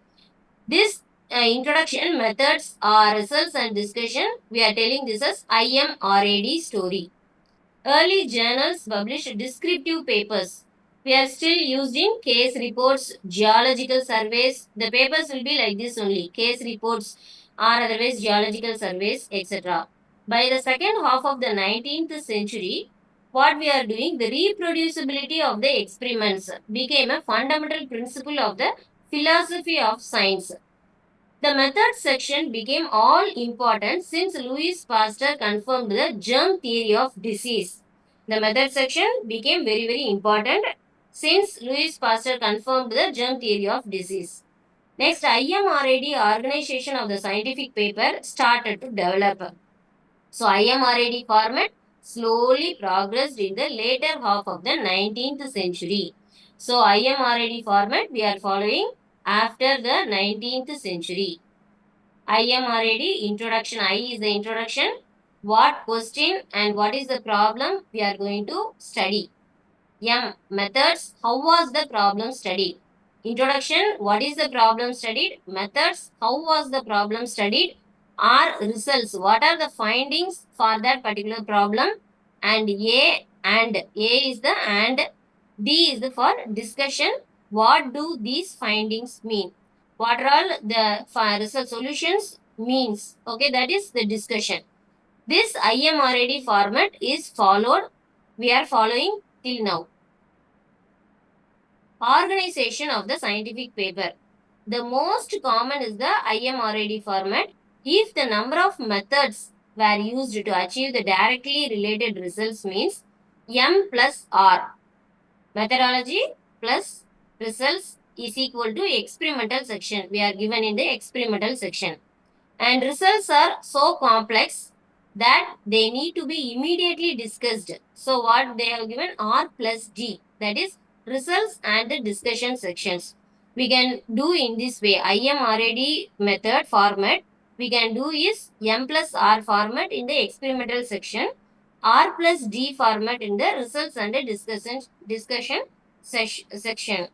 This introduction, methods, results, and discussion, we are telling this as IMRAD story. Early journals published descriptive papers. We are still using case reports, geological surveys. The papers will be like this only, case reports or otherwise geological surveys, etc. By the second half of the 19th century, what we are doing, the reproducibility of the experiments became a fundamental principle of the philosophy of science. The method section became all important since Louis Pasteur confirmed the germ theory of disease. The method section became very important since Louis Pasteur confirmed the germ theory of disease. Next, IMRAD, organization of the scientific paper, started to develop. So, IMRAD format slowly progressed in the later half of the 19th century. So, IMRAD format we are following after the 19th century. IMRAD introduction. I is the introduction. What question and what is the problem we are going to study. M, methods. How was the problem studied? Introduction. What is the problem studied? Methods. How was the problem studied? R, results. What are the findings for that particular problem? And A is the and. D is the for discussion. What do these findings mean? What are all the result solutions means? Okay, that is the discussion. This IMRAD format is followed. We are following till now. Organization of the scientific paper. The most common is the IMRAD format. If the number of methods were used to achieve the directly related results means M plus R. Methodology plus results is equal to experimental section. We are given in the experimental section. And results are so complex that they need to be immediately discussed. So what they have given R plus D, that is results and the discussion sections. We can do in this way, IMRAD method format, we can do is M plus R format in the experimental section, R plus D format in the results and the discussion section.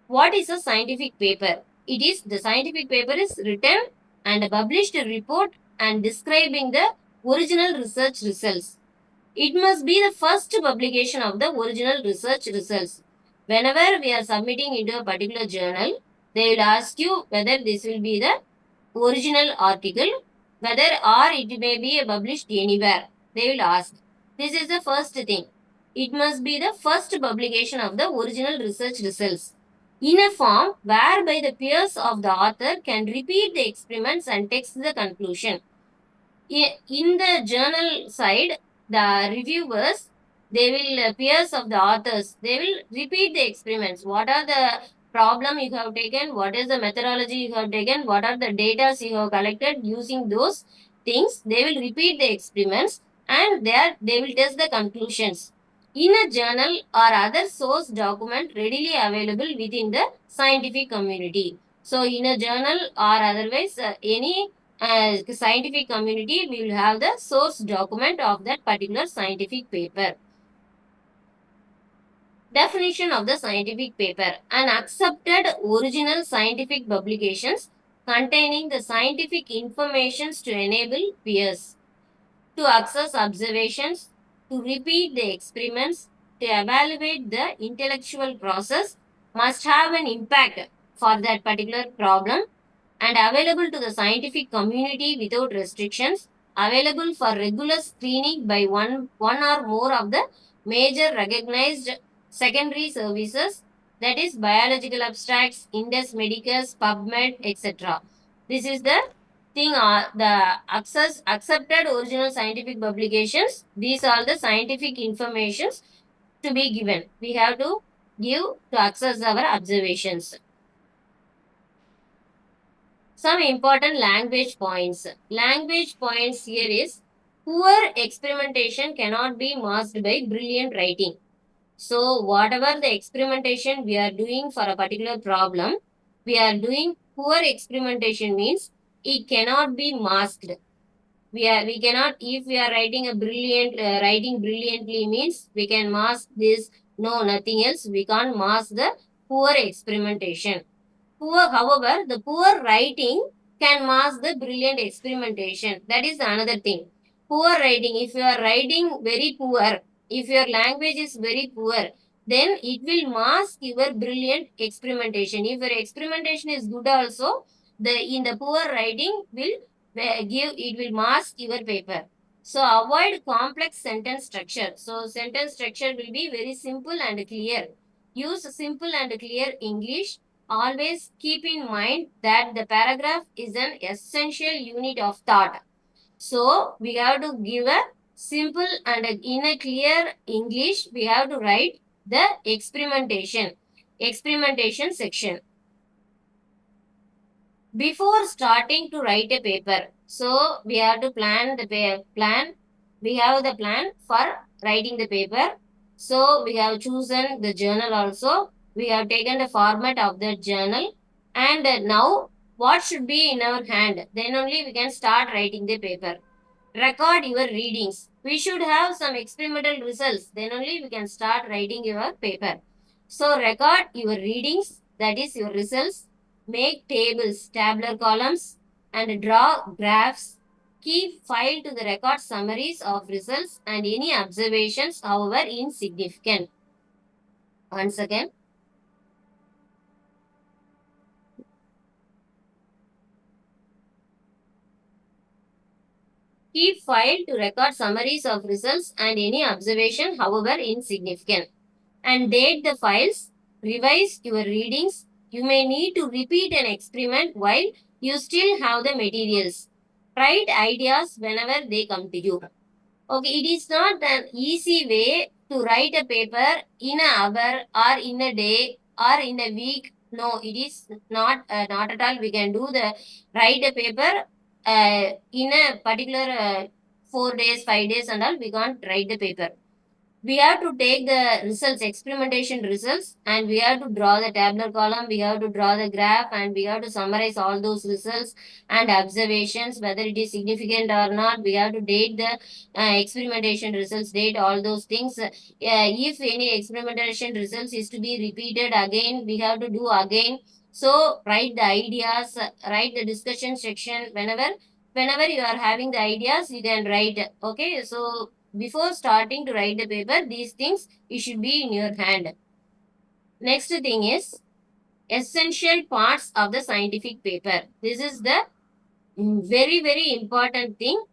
What is a scientific paper? It is, the scientific paper is written and published report and describing the original research results. It must be the first publication of the original research results. Whenever we are submitting into a particular journal, they will ask you whether this will be the original article, whether or it may be published anywhere. They will ask. This is the first thing. It must be the first publication of the original research results in a form whereby the peers of the author can repeat the experiments and text the conclusion. In the journal side, the reviewers, they will, peers of the authors, they will repeat the experiments. What are the problem you have taken? What is the methodology you have taken? What are the data you have collected? Using those things, they will repeat the experiments and there they will test the conclusions in a journal or other source document readily available within the scientific community. So in a journal or otherwise any scientific community will have the source document of that particular scientific paper. Definition of the scientific paper: an accepted original scientific publications containing the scientific informations to enable peers to access observations, to repeat the experiments, to evaluate the intellectual process, must have an impact for that particular problem, and available to the scientific community without restrictions, available for regular screening by one or more of the major recognized secondary services, that is biological abstracts, Index Medicus, PubMed, etc. This is the thing, the accepted original scientific publications. These are the scientific informations to be given. We have to give to access our observations. Some important language points. Language points here is poor experimentation cannot be masked by brilliant writing. So whatever the experimentation we are doing for a particular problem, we are doing poor experimentation means it cannot be masked. We cannot, if we are writing a brilliant writing brilliantly means we can mask this. No, nothing else. We can't mask the poor experimentation. However, the poor writing can mask the brilliant experimentation. That is another thing. Poor writing, if you are writing very poor, if your language is very poor, then it will mask your brilliant experimentation. If your experimentation is good also, in the poor writing will it will mask your paper. So avoid complex sentence structure. So sentence structure will be very simple and clear. Use simple and clear English. Always keep in mind that the paragraph is an essential unit of thought. So we have to give a simple and in a clear English, we have to write the experimentation section. Before starting to write a paper, so we have to plan the plan. We have the plan for writing the paper. So we have chosen the journal also. We have taken the format of the journal. And now what should be in our hand? Then only we can start writing the paper. Record your readings. We should have some experimental results. Then only we can start writing your paper. So record your readings, that is your results. Make tables, tabular columns, and draw graphs. Keep file to the record summaries of results and any observations, however insignificant. Once again. Keep file to record summaries of results and any observation, however insignificant. And date the files. Revise your readings. You may need to repeat an experiment while you still have the materials. Write ideas whenever they come to you. Okay, it is not an easy way to write a paper in an hour or in a day or in a week. No, it is not at all. We can do the write a paper in a particular 4 days, 5 days and all. We can't write the paper. We have to take the results, experimentation results, and we have to draw the tabular column, we have to draw the graph, and we have to summarize all those results and observations, whether it is significant or not. We have to date the experimentation results, date all those things. If any experimentation results is to be repeated again, we have to do again. So write the ideas, write the discussion section. Whenever you are having the ideas, you can write. Okay, so before starting to write the paper, these things it should be in your hand. Next thing is essential parts of the scientific paper. This is the very, very important thing.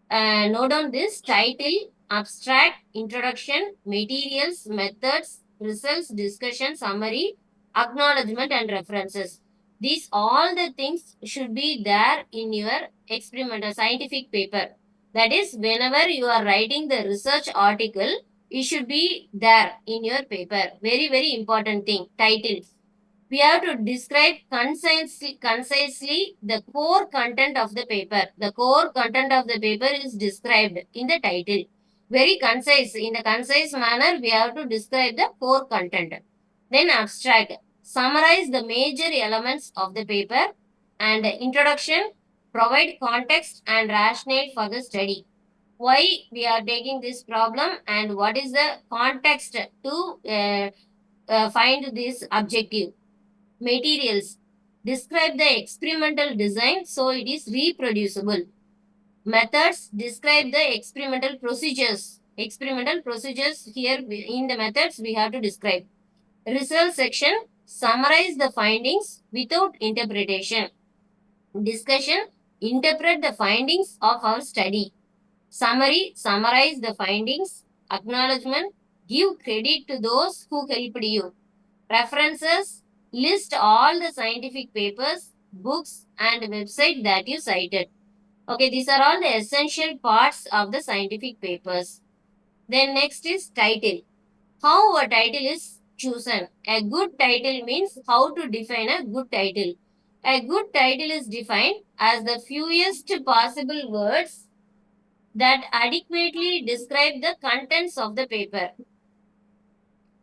Note on this: title, abstract, introduction, materials, methods, results, discussion, summary, acknowledgement, and references. These all the things should be there in your experimental scientific paper. That is, whenever you are writing the research article, it should be there in your paper. Very, very important thing. Title. We have to describe concisely the core content of the paper. The core content of the paper is described in the title. Very concise. In the concise manner, we have to describe the core content. Then abstract. summarize the major elements of the paper, and introduction, provide context and rationale for the study. Why we are taking this problem and what is the context to find this objective. Materials, describe the experimental design so it is reproducible. Methods, describe the experimental procedures. Experimental procedures here in the methods we have to describe. Result section, summarize the findings without interpretation. Discussion, interpret the findings of our study. Summary, summarize the findings. Acknowledgement, give credit to those who helped you. References, list all the scientific papers, books, and website that you cited. Okay, these are all the essential parts of the scientific papers. Then next is title. How a title is chosen. A good title means how to define a good title. A good title is defined as the fewest possible words that adequately describe the contents of the paper.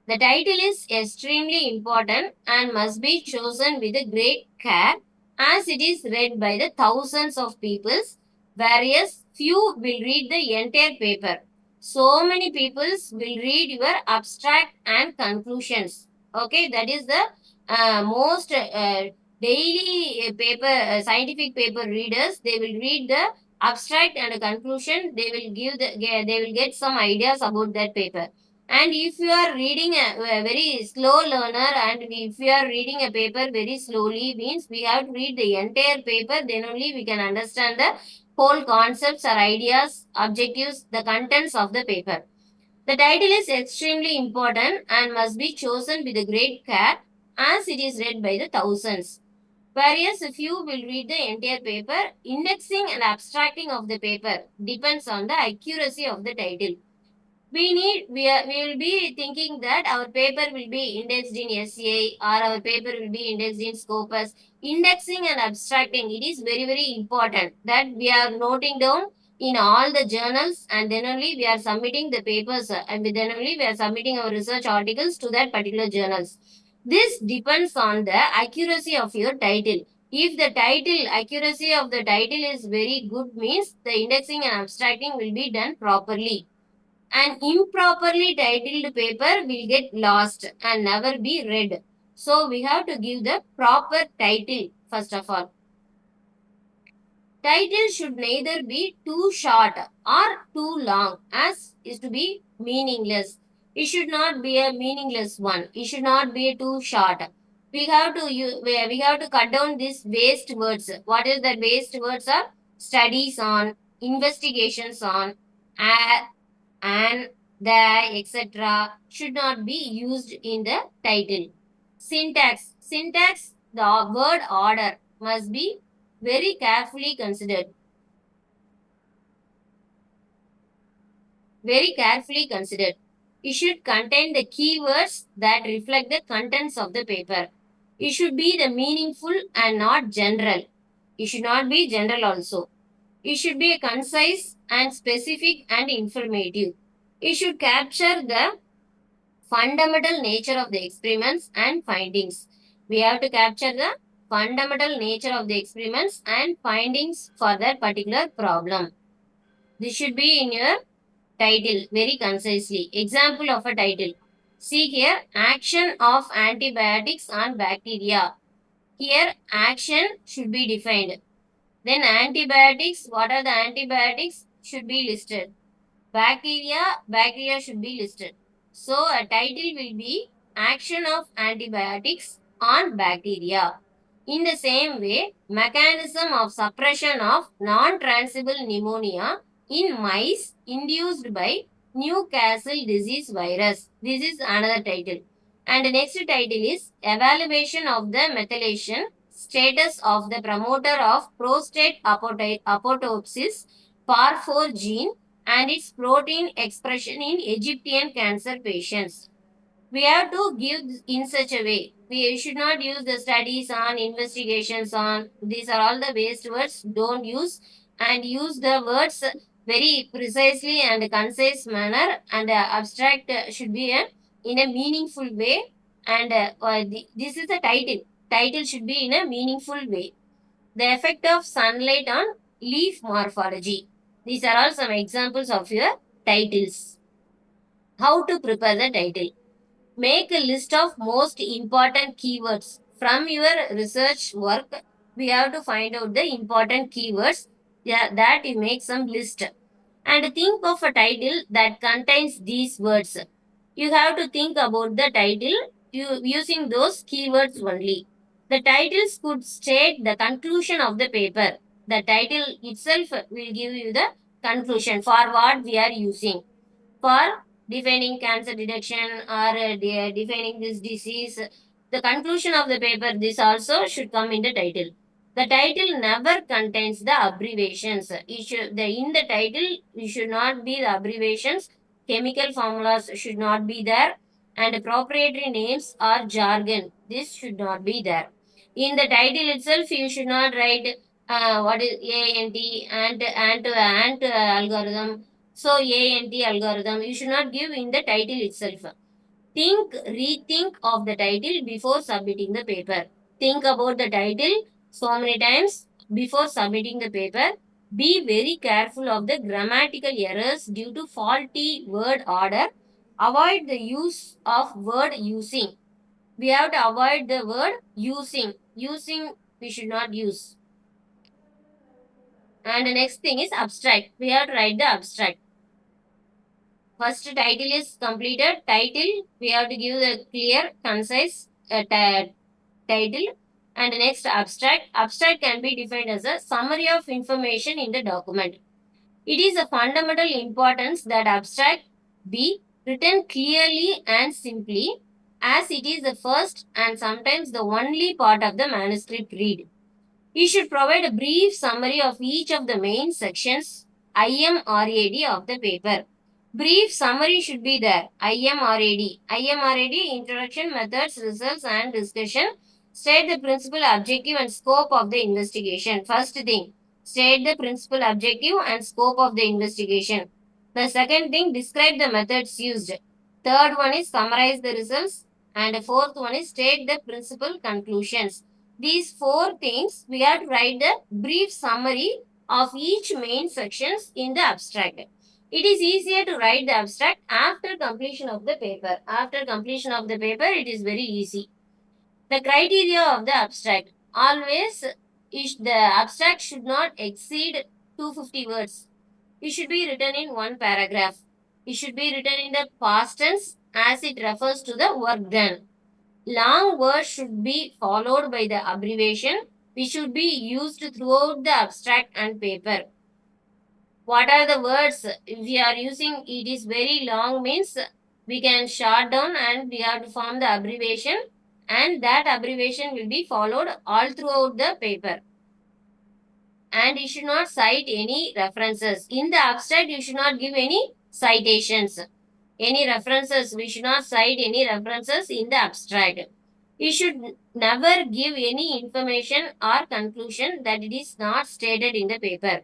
The title is extremely important and must be chosen with great care as it is read by the thousands of people, whereas few will read the entire paper. So many people will read your abstract and conclusions. Okay, that is the most daily paper, scientific paper readers. They will read the abstract and conclusion. They will they will get some ideas about that paper. And if you are reading a very slow learner and if you are reading a paper very slowly, means we have to read the entire paper, then only we can understand the whole concepts or ideas, objectives, the contents of the paper. The title is extremely important and must be chosen with great care as it is read by the thousands. Whereas a few will read the entire paper, indexing and abstracting of the paper depends on the accuracy of the title. We will be thinking that our paper will be indexed in SCI or our paper will be indexed in Scopus. Indexing and abstracting, it is very, very important that we are noting down in all the journals and then only we are submitting the papers and then only we are submitting our research articles to that particular journals. This depends on the accuracy of your title. If the title, accuracy of the title is very good means the indexing and abstracting will be done properly. An improperly titled paper will get lost and never be read. So we have to give the proper title first of all. Title should neither be too short or too long as is to be meaningless. It should not be a meaningless one. It should not be too short. We have to cut down these waste words. What is that waste words are? Studies on, investigations on, and the etc. should not be used in the title. Syntax. Syntax, the word order must be very carefully considered. Very carefully considered. It should contain the keywords that reflect the contents of the paper. It should be the meaningful and not general. It should not be general also. It should be concise and specific and informative. It should capture the fundamental nature of the experiments and findings. We have to capture the fundamental nature of the experiments and findings for that particular problem. This should be in your title very concisely. Example of a title. See here, action of antibiotics on bacteria. Here, action should be defined. Then antibiotics, what are the antibiotics? Should be listed. Bacteria should be listed. So a title will be action of antibiotics on bacteria. In the same way, mechanism of suppression of non-transmissible pneumonia in mice induced by Newcastle disease virus. This is another title. And the next title is evaluation of the methylation status of the promoter of prostate apoptosis PAR4 gene and its protein expression in Egyptian cancer patients. We have to give in such a way. We should not use the studies on, investigations on. These are all the waste words. Don't use and use the words very precisely and concise manner and the abstract should be in a meaningful way And this is the title. Title should be in a meaningful way. The effect of sunlight on leaf morphology. These are all some examples of your titles. How to prepare the title? Make a list of most important keywords. From your research work, we have to find out the important keywords, that you make some list. And think of a title that contains these words. You have to think about the title using those keywords only. The titles could state the conclusion of the paper. The title itself will give you the conclusion for what we are using. For defining cancer detection or defining this disease, the conclusion of the paper, this also should come in the title. The title never contains the abbreviations. In the title, it should not be the abbreviations. Chemical formulas should not be there, and proprietary names or jargon. This should not be there. In the title itself, you should not write what is ant algorithm. So ANT algorithm, you should not give in the title itself. Rethink of the title before submitting the paper. Think about the title so many times before submitting the paper. Be very careful of the grammatical errors due to faulty word order. Avoid the use of word using. We have to avoid the word using. Using we should not use. And the next thing is abstract. We have to write the abstract. First title is completed. Title, we have to give the clear, concise title. And next abstract. Abstract can be defined as a summary of information in the document. It is a fundamental importance that abstract be written clearly and simply, as it is the first and sometimes the only part of the manuscript read. You should provide a brief summary of each of the main sections, IMRAD, of the paper. Brief summary should be there. IMRAD. IMRAD, introduction, methods, results, and discussion. State the principal objective and scope of the investigation. First thing, state the principal objective and scope of the investigation. The second thing, describe the methods used. Third one is summarize the results. And the fourth one is state the principal conclusions. These four things, we have to write the brief summary of each main sections in the abstract. It is easier to write the abstract after completion of the paper. After completion of the paper, it is very easy. The criteria of the abstract. Always, the abstract should not exceed 250 words. It should be written in one paragraph. It should be written in the past tense as it refers to the work done. Long words should be followed by the abbreviation, which should be used throughout the abstract and paper. What are the words? If we are using it is very long means we can short down and we have to form the abbreviation, and that abbreviation will be followed all throughout the paper. And you should not cite any references. In the abstract, you should not give any citations. Any references, we should not cite any references in the abstract. You should never give any information or conclusion that it is not stated in the paper.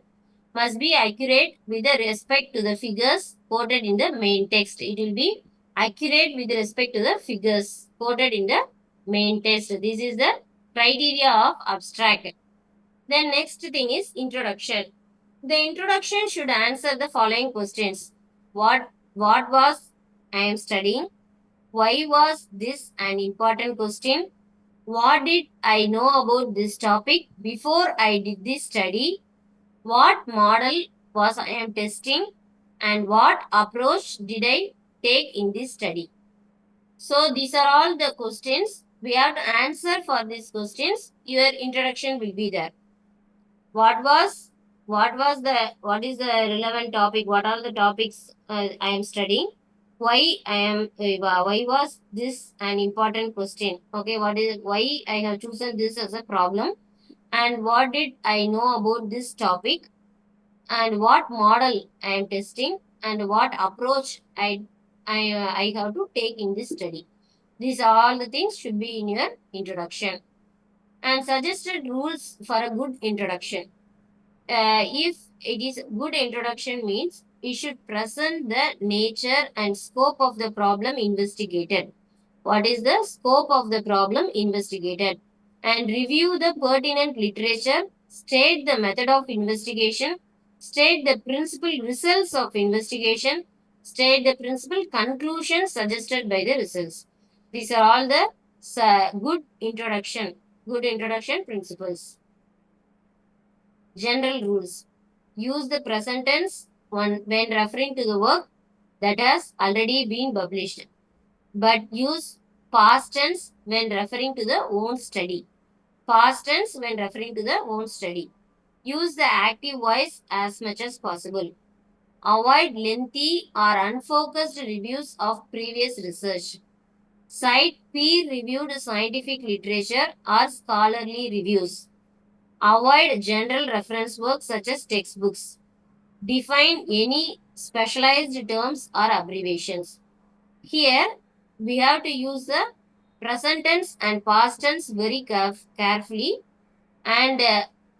Must be accurate with respect to the figures quoted in the main text. It will be accurate with respect to the figures quoted in the main text. This is the criteria of abstract. Then next thing is introduction. The introduction should answer the following questions. What was I am studying? Why was this an important question? What did I know about this topic before I did this study? What model was I am testing? And what approach did I take in this study? So these are all the questions. We have to answer for these questions. Your introduction will be there. What is the relevant topic? What are the topics I am studying? Why was this an important question? Okay, why I have chosen this as a problem, and what did I know about this topic, and what model I am testing, and what approach I have to take in this study. These are all the things should be in your introduction. And suggested rules for a good introduction. If it is good introduction means it should present the nature and scope of the problem investigated. what is the scope of the problem investigated, and review the pertinent literature, state the method of investigation, state the principal results of investigation, state the principal conclusions suggested by the results. These are all the good introduction principles. General rules. Use the present tense when referring to the work that has already been published, but use past tense when referring to the own study. Past tense when referring to the own study. Use the active voice as much as possible. Avoid lengthy or unfocused reviews of previous research. Cite peer-reviewed scientific literature or scholarly reviews. Avoid general reference work such as textbooks. Define any specialized terms or abbreviations. Here, we have to use the present tense and past tense very carefully, and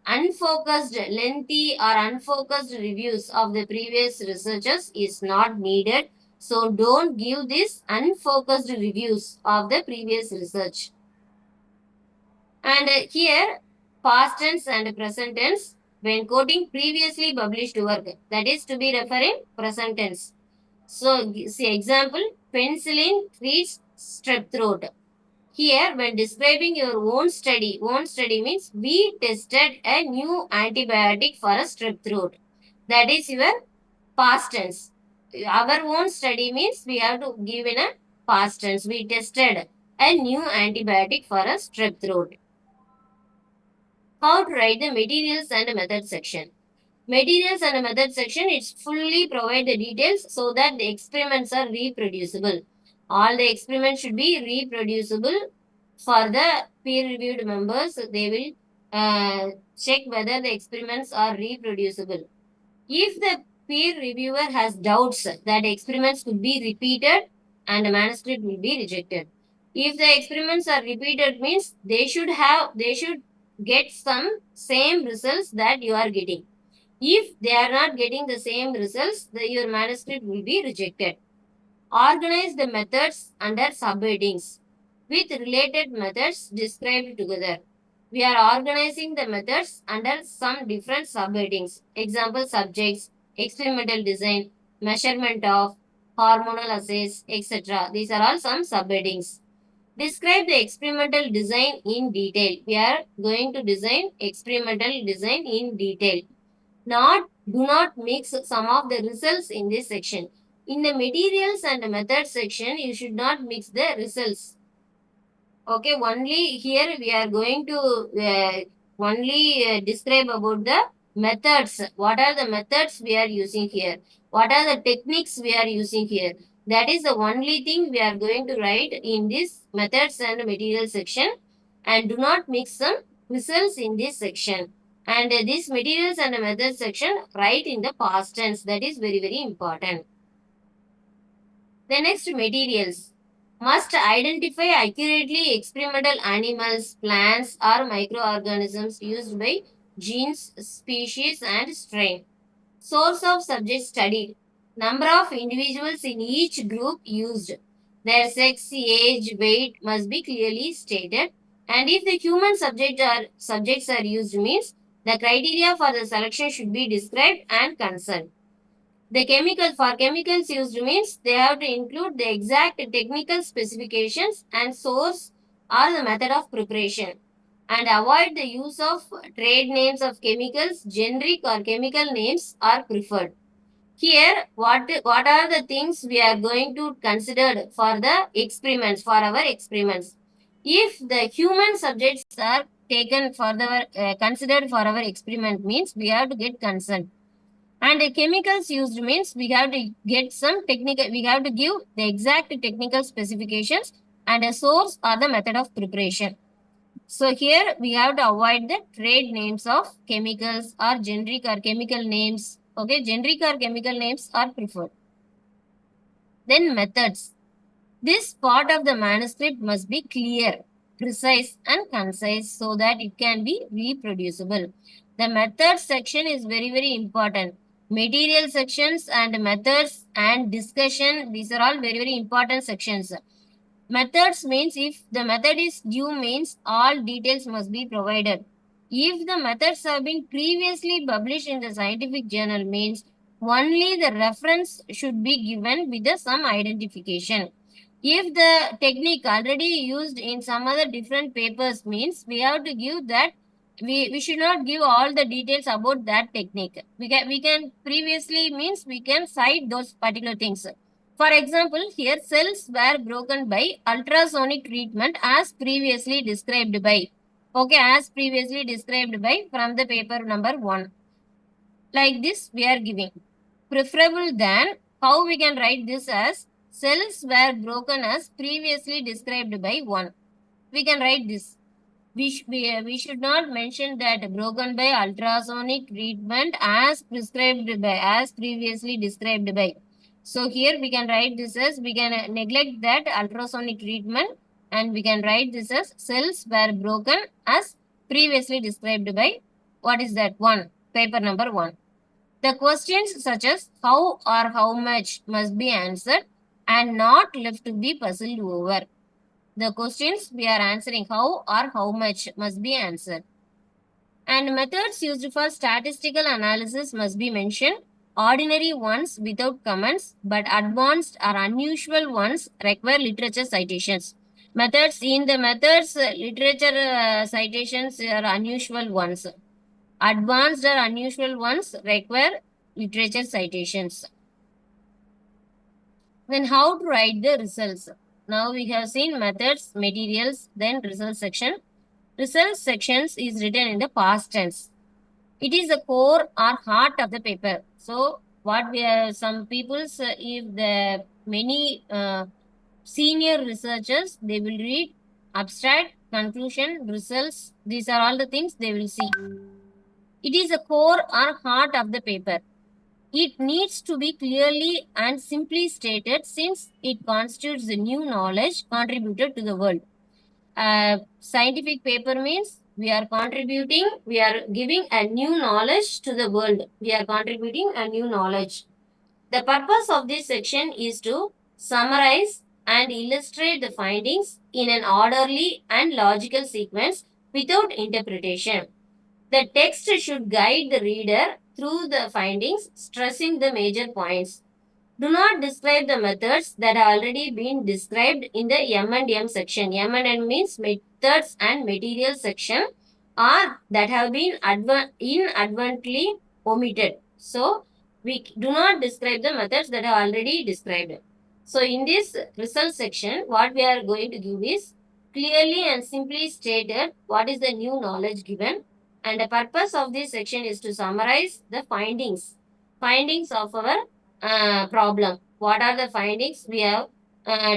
unfocused, lengthy or unfocused reviews of the previous researchers is not needed. So don't give this unfocused reviews of the previous research. And here, past tense and present tense when quoting previously published work, that is to be referring present tense. So, see example, penicillin treats strep throat. Here, when describing your own study means we tested a new antibiotic for a strep throat. That is your past tense. Our own study means we have to give in a past tense. We tested a new antibiotic for a strep throat. How to write the materials and method section. Materials and method section, it's fully provide the details so that the experiments are reproducible. All the experiments should be reproducible for the peer-reviewed members. They will check whether the experiments are reproducible. If the peer reviewer has doubts that experiments could be repeated and the manuscript will be rejected. If the experiments are repeated means they should get some same results that you are getting. If they are not getting the same results, your manuscript will be rejected. Organize the methods under subheadings with related methods described together. We are organizing the methods under some different subheadings. Example subjects, experimental design, measurement of, hormonal assays, etc. These are all some subheadings. Describe the experimental design in detail. We are going to design experimental design in detail. Do not mix some of the results in this section. In the materials and the methods section, you should not mix the results. Okay, only here we are going to only describe about the methods. What are the methods we are using here? What are the techniques we are using here? That is the only thing we are going to write in this methods and material section, and do not mix some results in this section. And this materials and methods section, write in the past tense. That is very, very important. The next, materials. Must identify accurately experimental animals, plants, or microorganisms used by genes, species, and strain. Source of subject studied. Number of individuals in each group used. Their sex, age, weight must be clearly stated. And if the human subjects are used means the criteria for the selection should be described and concerned. The chemicals used means they have to include the exact technical specifications and source or the method of preparation, and avoid the use of trade names of chemicals. Generic or chemical names are preferred. Here, what are the things we are going to consider for the experiments, for our experiments? If the human subjects are taken for the considered for our experiment means we have to get consent. And the chemicals used means we have to get some technical, we have to give the exact technical specifications and a source or the method of preparation. So here we have to avoid the trade names of chemicals or generic or chemical names. Okay, generic or chemical names are preferred. Then methods. This part of the manuscript must be clear, precise, and concise so that it can be reproducible. The methods section is very, very important. Material sections and methods and discussion, these are all very, very important sections. Methods means if the method is due means all details must be provided. If the methods have been previously published in the scientific journal means only the reference should be given with some identification. If the technique already used in some other different papers means we have to give that we should not give all the details about that technique. We can previously means we can cite those particular things. For example, here cells were broken by ultrasonic treatment as previously described by. Okay, as previously described by from the paper number 1. Like this we are giving. Preferable than how we can write this as cells were broken as previously described by 1. We can write this. We should not mention that broken by ultrasonic treatment as prescribed by, as previously described by. So here we can write this as, we can neglect that ultrasonic treatment and we can write this as cells were broken as previously described by, what is that, 1, paper number 1. The questions such as how or how much must be answered and not left to be puzzled over. The questions we are answering how or how much must be answered. And methods used for statistical analysis must be mentioned. Ordinary ones without comments, but advanced or unusual ones require literature citations. Methods in the methods, literature citations are unusual ones. Advanced or unusual ones require literature citations. Then how to write the results? Now we have seen methods, materials, then results section. Results sections is written in the past tense. It is the core or heart of the paper. So what we have, some people's, if the many senior researchers, they will read abstract, conclusion, results. These are all the things they will see. It is the core or heart of the paper. It needs to be clearly and simply stated since it constitutes the new knowledge contributed to the world. Scientific paper means we are contributing, we are giving a new knowledge to the world. We are contributing a new knowledge. The purpose of this section is to summarize and illustrate the findings in an orderly and logical sequence without interpretation. The text should guide the reader through the findings, stressing the major points. Do not describe the methods that have already been described in the M&M section. M&M means methods and materials section, or that have been inadvertently omitted. So, we do not describe the methods that are already described. So, in this result section, what we are going to give is clearly and simply stated what is the new knowledge given. And the purpose of this section is to summarize the findings of our problem. What are the findings we have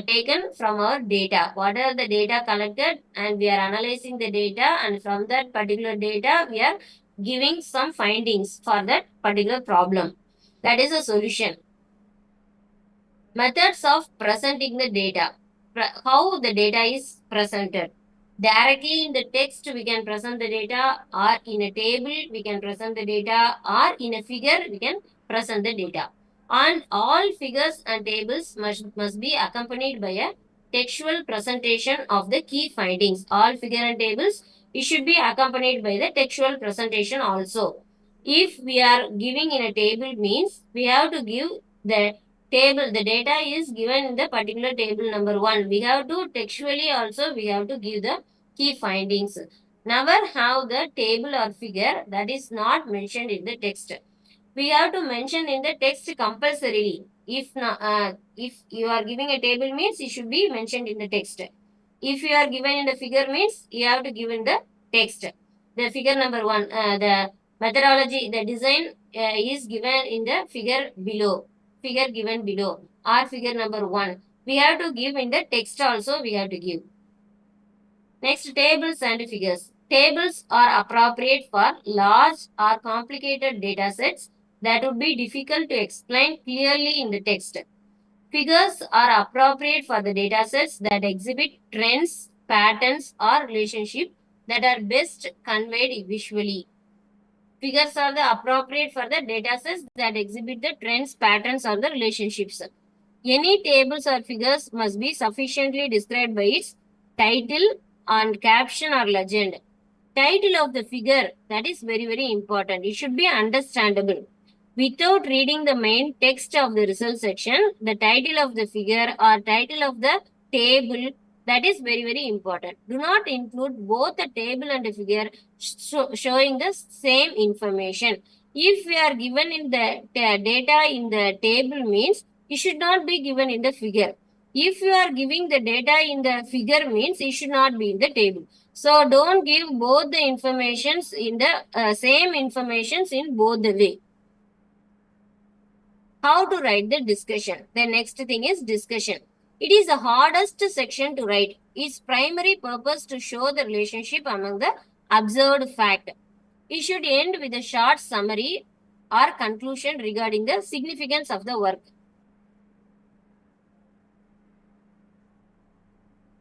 taken from our data? What are the data collected, and we are analyzing the data, and from that particular data we are giving some findings for that particular problem. That is a solution. Methods of presenting the data. How the data is presented. Directly in the text we can present the data, or in a table we can present the data, or in a figure we can present the data. And all figures and tables must be accompanied by a textual presentation of the key findings. All figure and tables, it should be accompanied by the textual presentation also. If we are giving in a table means we have to give the table, the data is given in the particular table number 1. We have to textually also we have to give the key findings. Never have the table or figure that is not mentioned in the text. We have to mention in the text compulsorily. If not, if you are giving a table means it should be mentioned in the text. If you are given in the figure means you have to give in the text. The figure number 1, the methodology, the design is given in the figure below. Figure given below, or figure number 1. We have to give in the text also we have to give. Next, tables and figures. Tables are appropriate for large or complicated data sets that would be difficult to explain clearly in the text. Figures are appropriate for the data sets that exhibit trends, patterns, or relationships that are best conveyed visually. Figures are the appropriate for the data sets that exhibit the trends, patterns, or the relationships. Any tables or figures must be sufficiently described by its title and caption or legend. Title of the figure, that is very, very important. It should be understandable. Without reading the main text of the result section, the title of the figure or title of the table, that is very, very important. Do not include both the table and the figure showing the same information. If we are given in the data in the table means, it should not be given in the figure. If you are giving the data in the figure means, it should not be in the table. So don't give both the informations in the same informations in both the way. How to write the discussion? The next thing is discussion. It is the hardest section to write. Its primary purpose to show the relationship among the observed fact. It should end with a short summary or conclusion regarding the significance of the work.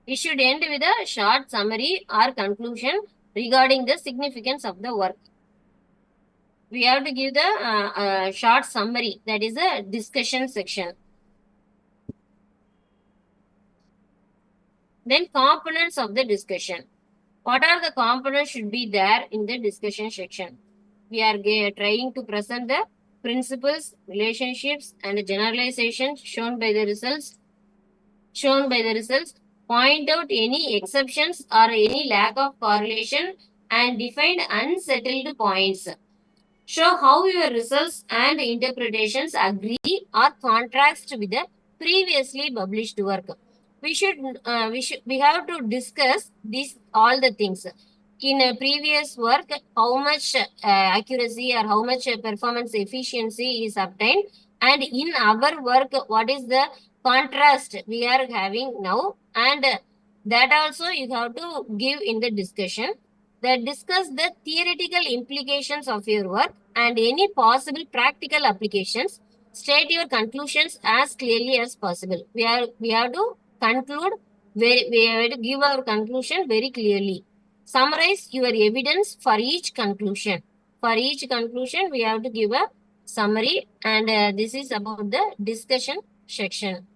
It should end with a short summary or conclusion regarding the significance of the work. We have to give the short summary, that is a discussion section. Then components of the discussion. What are the components should be there in the discussion section? We are trying to present the principles, relationships, and generalizations shown by the results. Point out any exceptions or any lack of correlation and define unsettled points. Show how your results and interpretations agree or contrast with the previously published work. We have to discuss these all the things. In a previous work, how much accuracy or how much performance efficiency is obtained, and in our work, what is the contrast we are having now, and that also you have to give in the discussion. That discuss the theoretical implications of your work and any possible practical applications. State your conclusions as clearly as possible. We have to conclude, we have to give our conclusion very clearly. Summarize your evidence for each conclusion. For each conclusion, we have to give a summary, and this is about the discussion section.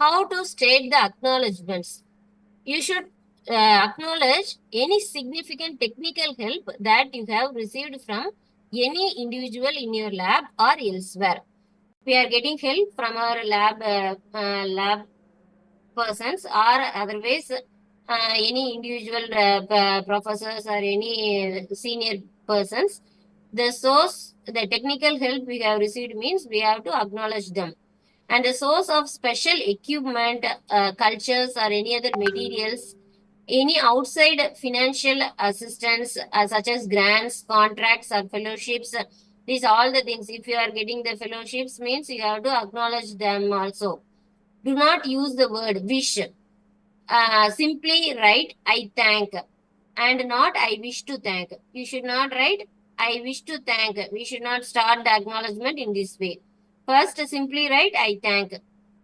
How to state the acknowledgements? You should acknowledge any significant technical help that you have received from any individual in your lab or elsewhere. We are getting help from our lab persons, or otherwise any individual professors or any senior persons. The source, the technical help we have received means we have to acknowledge them. And the source of special equipment, cultures, or any other materials, any outside financial assistance, such as grants, contracts, or fellowships. These all the things. If you are getting the fellowships means you have to acknowledge them also. Do not use the word wish. Simply write I thank and not I wish to thank. You should not write I wish to thank. We should not start the acknowledgement in this way. First, simply write I thank.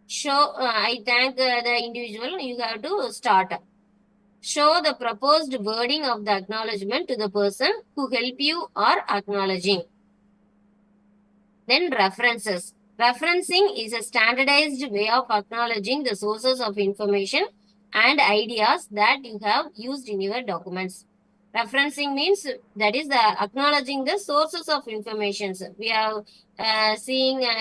Show I thank the individual. You have to start. Show the proposed wording of the acknowledgement to the person who help you or acknowledging. Then references. Referencing is a standardized way of acknowledging the sources of information and ideas that you have used in your documents. Referencing means that is the acknowledging the sources of information. We are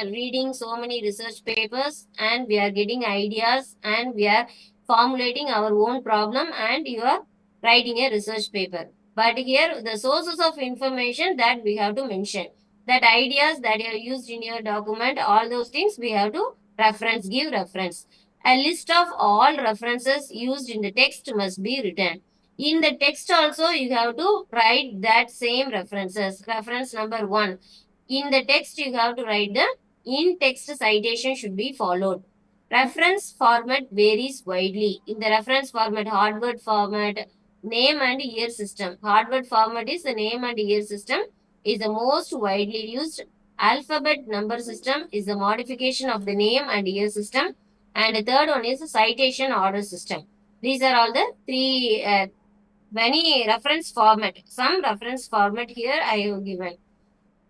reading so many research papers, and we are getting ideas, and we are formulating our own problem, and you are writing a research paper. But here the sources of information that we have to mention, that ideas that are used in your document, all those things we have to reference, give reference. A list of all references used in the text must be written. In the text also, you have to write that same references. Reference number 1. In the text, you have to write the in-text citation should be followed. Reference format varies widely. In the reference format, hardword format, name and year system. Hardword format is the name and year system is the most widely used. Alphabet number system is the modification of the name and year system. And the third one is the citation order system. These are all the three many reference format. Some reference format here I have given.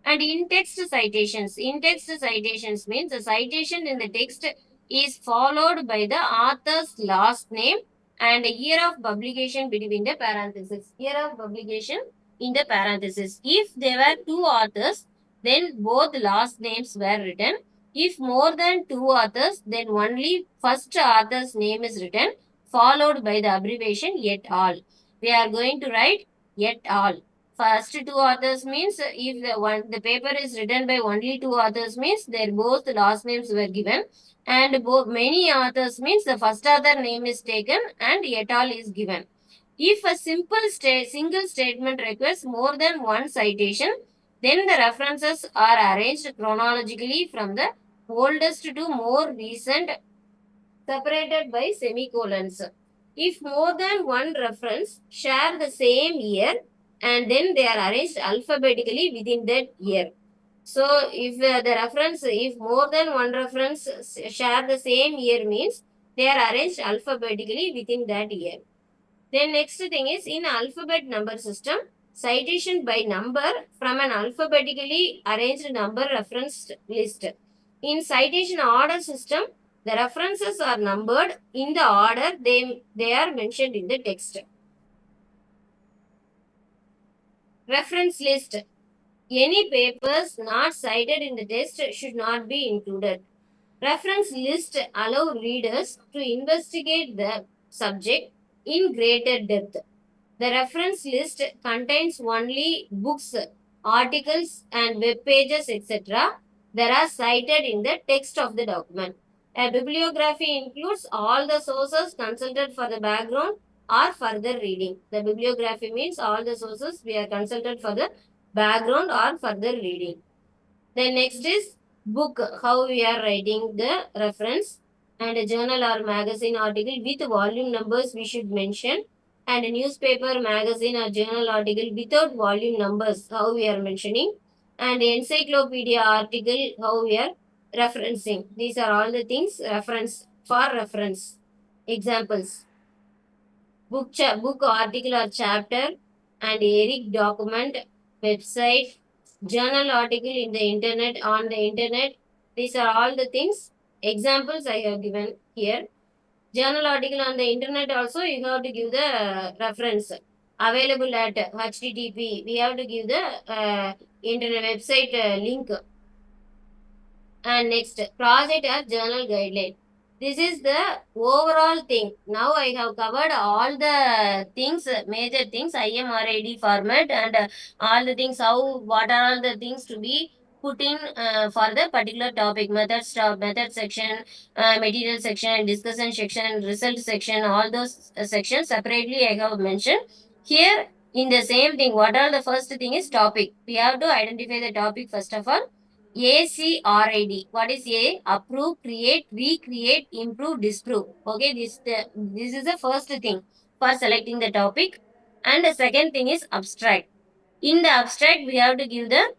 And in-text citations. In-text citations means the citation in the text is followed by the author's last name and year of publication between the parentheses. Year of publication in the parentheses. If there were two authors, then both last names were written. If more than two authors, then only first author's name is written, followed by the abbreviation yet al. We are going to write yet al. First two authors means if the paper is written by only two authors means their both last names were given, and both many authors means the first author name is taken and et al is given. If a single statement requires more than one citation, then the references are arranged chronologically from the oldest to more recent, separated by semicolons. If more than one reference share the same year, and then they are arranged alphabetically within that year. So if if more than one reference share the same year means they are arranged alphabetically within that year. Then next thing is in alphabet number system, citation by number from an alphabetically arranged number reference list. In citation order system, the references are numbered in the order they are mentioned in the text. Reference list. Any papers not cited in the text should not be included. Reference list allow readers to investigate the subject in greater depth. The reference list contains only books, articles, and web pages, etc. that are cited in the text of the document. A bibliography includes all the sources consulted for the background or further reading. The bibliography means all the sources we are consulted for the background or further reading. Then next is book, how we are writing the reference, and a journal or magazine article with volume numbers we should mention, and a newspaper, magazine or journal article without volume numbers, how we are mentioning, and encyclopedia article, how we are referencing. These are all the things reference for reference. Examples: book article or chapter, and eric document, website, journal article in the internet, on the internet. These are all the things examples I have given here. Journal article on the internet also you have to give the reference available at http. We have to give the internet website link. And next, project or journal guideline. This is the overall thing. Now I have covered all the things, major things, IMRID format, and all the things, what are all the things to be put in for the particular topic, method section, material section, discussion section, result section, all those sections separately I have mentioned. Here, in the same thing, what are the first thing is topic. We have to identify the topic first of all. ACRID. What is A? Approve, create, recreate, improve, disprove. Okay, this is the first thing for selecting the topic. And the second thing is abstract. In the abstract, we have to give the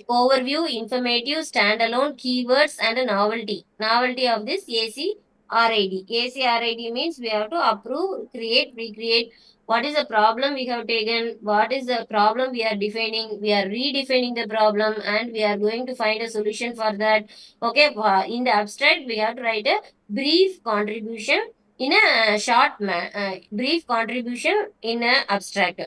overview, informative, standalone, keywords, and a novelty. Novelty of this ACRID. ACRID means we have to approve, create, recreate. What is the problem we have taken? What is the problem we are defining? We are redefining the problem and we are going to find a solution for that. Okay, in the abstract, we have to write a brief contribution in a brief contribution in a abstract.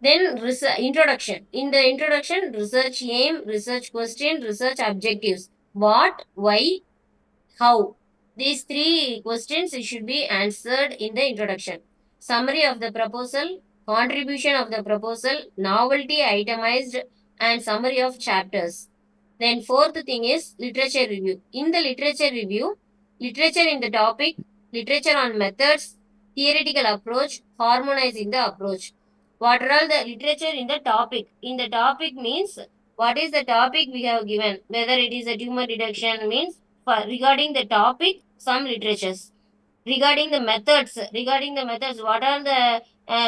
Then introduction. In the introduction, research aim, research question, research objectives. What, why, how. These three questions should be answered in the introduction. Summary of the proposal, contribution of the proposal, novelty itemized, and summary of chapters. Then fourth thing is literature review. In the literature review, literature in the topic, literature on methods, theoretical approach, harmonizing the approach. What are all the literature in the topic? In the topic means what is the topic we have given, whether it is a tumor detection means regarding the topic, some literatures. Regarding the methods, what are the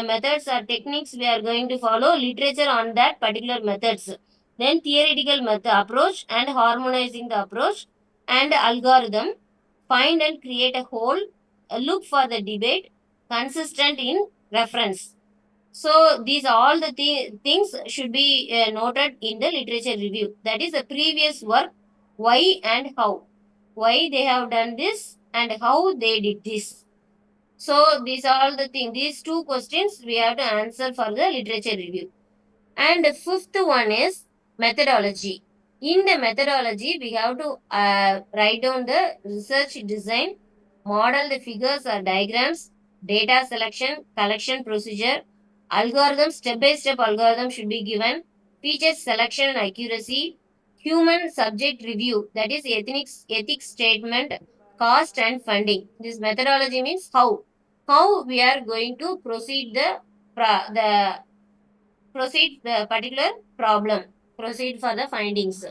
methods or techniques we are going to follow, literature on that particular methods. Then theoretical method approach and harmonizing the approach and algorithm. Find and create a whole, look for the debate, consistent in reference. So these all the things should be noted in the literature review. That is the previous work, why and how. Why they have done this and how they did this. So these are all the things. These two questions we have to answer for the literature review. And the fifth one is methodology. In the methodology, we have to write down the research design, model the figures or diagrams, data selection, collection procedure, algorithm, step-by-step algorithm should be given, features selection and accuracy, human subject review, that is ethics statement, cost and funding. This methodology means how we are going to proceed the proceed the particular problem, proceed for the findings.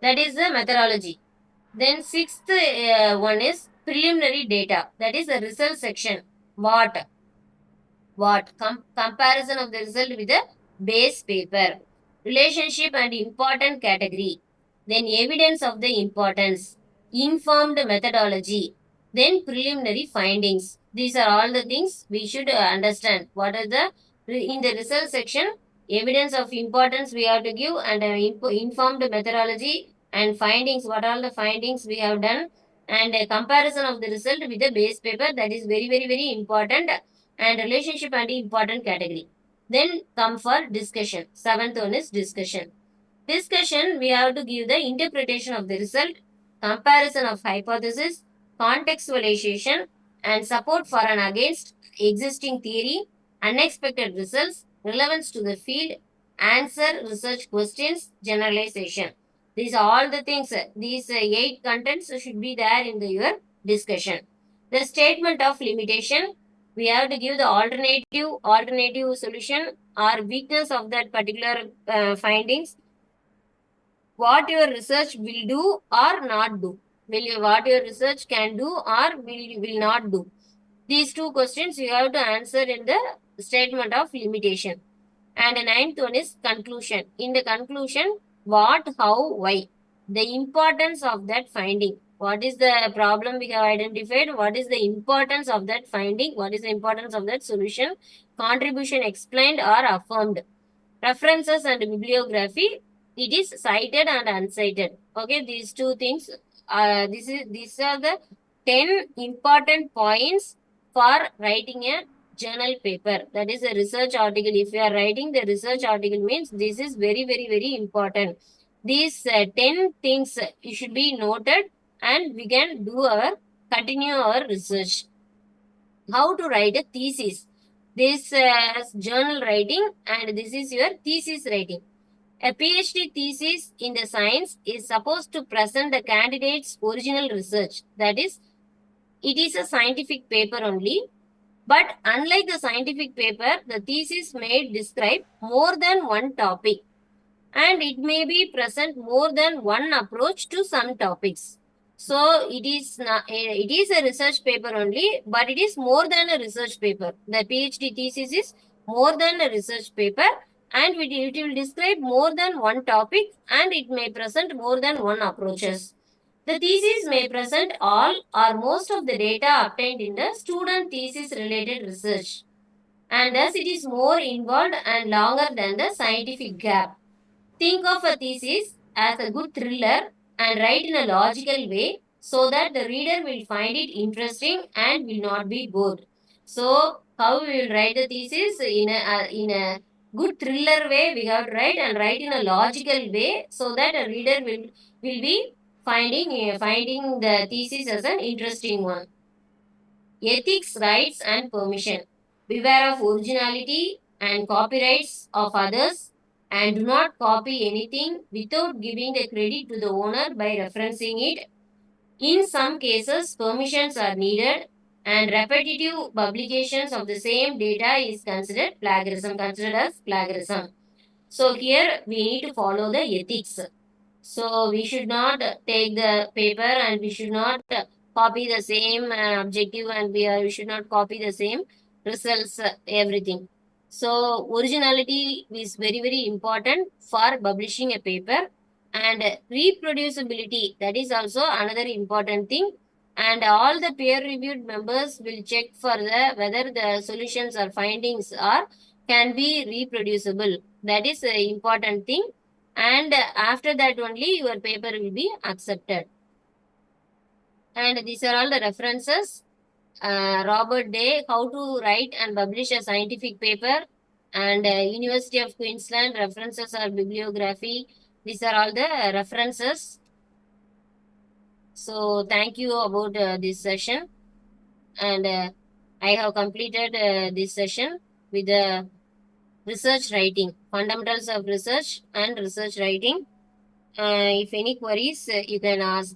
That is the methodology. Then sixth one is preliminary data. That is the result section. Comparison of the result with the base paper, relationship and important category, then evidence of the importance, informed methodology, then preliminary findings. These are all the things we should understand. What are the in the result section? Evidence of importance we have to give, and informed methodology and findings. What are the findings we have done, and a comparison of the result with the base paper. That is very important, and relationship and important category. Then come for discussion. Seventh one is discussion. Discussion, we have to give the interpretation of the result, comparison of hypothesis, contextualization, and support for and against existing theory, unexpected results, relevance to the field, answer research questions, generalization. These are all the things. These 8 contents should be there in your discussion. The statement of limitation, we have to give the alternative solution or weakness of that particular findings, what your research will do or not do. What your research can do or will not do. These 2 questions you have to answer in the statement of limitation. And the 9th one is conclusion. In the conclusion, what, how, why. The importance of that finding. What is the problem we have identified? What is the importance of that finding? What is the importance of that solution? Contribution explained or affirmed. References and bibliography, it is cited and uncited. Okay, these 2 things. These are the 10 important points for writing a journal paper. That is a research article. If you are writing the research article, means this is very important. These 10 things you should be noted, and we can continue our research. How to write a thesis. This journal writing, and this is your thesis writing. A PhD thesis in the science is supposed to present the candidate's original research. That is, it is a scientific paper only. But unlike the scientific paper, the thesis may describe more than one topic, and it may be present more than one approach to some topics. So it is a research paper only, but it is more than a research paper. The PhD thesis is more than a research paper, and it will describe more than one topic, and it may present more than one approaches. The thesis may present all or most of the data obtained in the student thesis related research, and thus it is more involved and longer than the scientific gap. Think of a thesis as a good thriller and write in a logical way so that the reader will find it interesting and will not be bored. So, how we will write the thesis in a good thriller way? We have to write in a logical way so that a reader will be finding the thesis as an interesting one. Ethics, rights, and permission. Beware of originality and copyrights of others, and do not copy anything without giving the credit to the owner by referencing it. In some cases, permissions are needed, and repetitive publications of the same data is considered as plagiarism. So here we need to follow the ethics. So we should not take the paper, and we should not copy the same objective, and we should not copy the same results, everything. So originality is very important for publishing a paper, and reproducibility, that is also another important thing. And all the peer reviewed members will check for whether the solutions or findings are can be reproducible. That is an important thing. And after that only your paper will be accepted. And these are all the references. Robert Day, how to write and publish a scientific paper, and University of Queensland, references or bibliography. These are all the references. So thank you about this session, and I have completed this session with the research writing, fundamentals of research and research writing. If any queries, you can ask.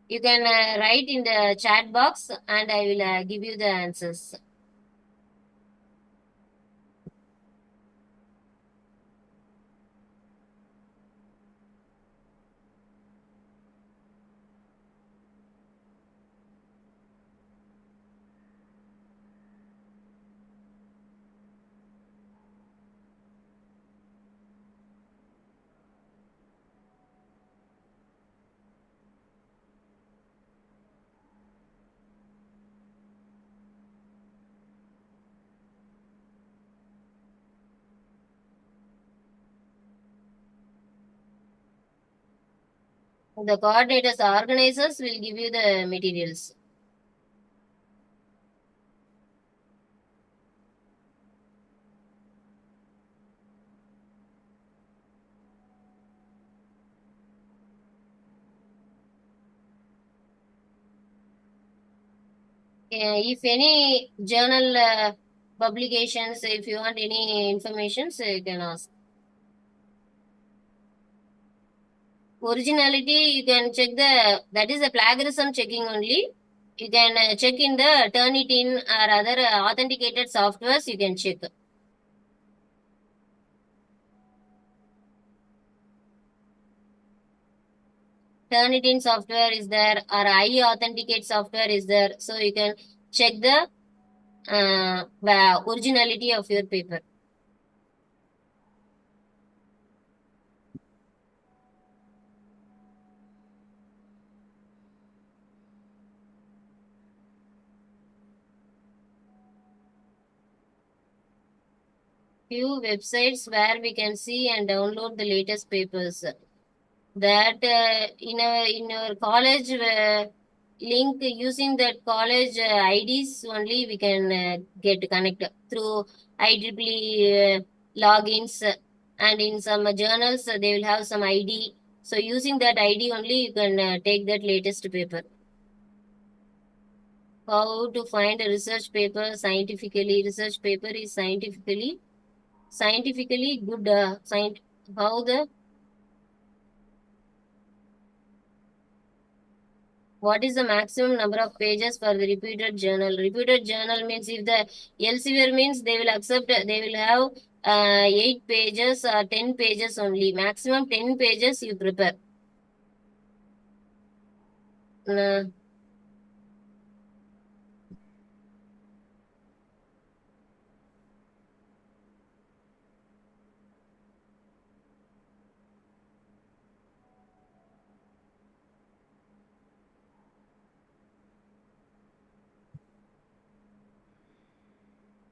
You can write in the chat box, and I will give you the answers. The coordinators, organizers will give you the materials. If any journal publications, if you want any information, so you can ask. Originality, you can check that is the plagiarism checking only. You can check in the Turnitin or other authenticated softwares, you can check. Turnitin software is there, or iAuthenticate software is there. So you can check the originality of your paper. Few websites where we can see and download the latest papers. That in our college link, using that college IDs only we can get connected through IEEE logins, and in some journals they will have some ID. So using that ID only you can take that latest paper. How to find a research paper scientifically? Research paper is scientifically good. How the What is the maximum number of pages for the reputed journal? Reputed journal means if the Elsevier means they will accept, they will have 8 pages or 10 pages only. Maximum 10 pages you prepare.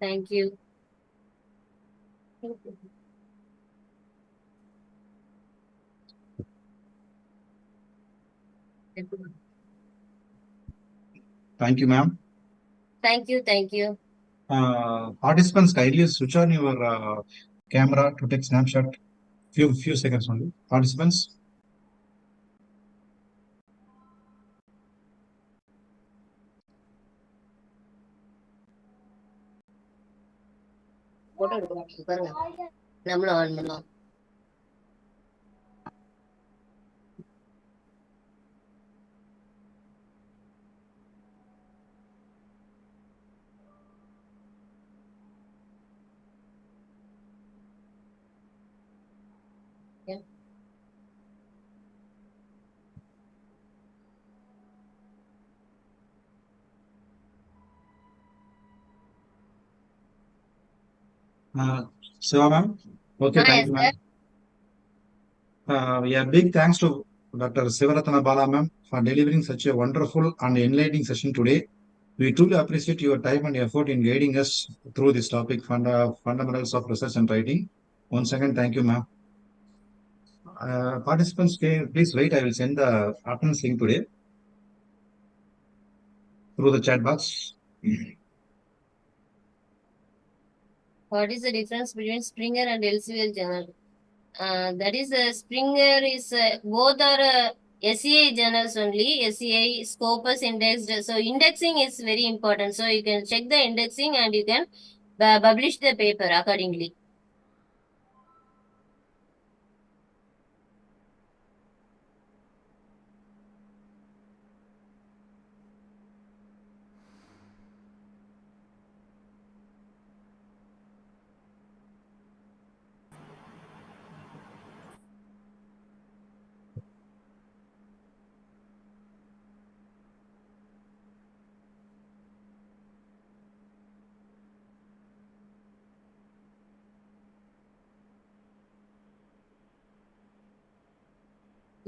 Thank you. Thank you, ma'am. Thank you. Participants, kindly switch on your camera to take snapshot. Few seconds only. Participants. நம்மளும் on பண்ணலாம். Siva ma'am. Okay, thank you, ma'am. Yeah, big thanks to Dr. Sivaratana Bala ma'am for delivering such a wonderful and enlightening session today. We truly appreciate your time and effort in guiding us through this topic, fundamentals of research and writing. Once again, thank you, ma'am. Participants, please wait. I will send the attendance link today through the chat box. What is the difference between Springer and Elsevier journal? That is, Springer is both are SEI journals only, SEI Scopus indexed. So indexing is very important. So you can check the indexing and you can publish the paper accordingly.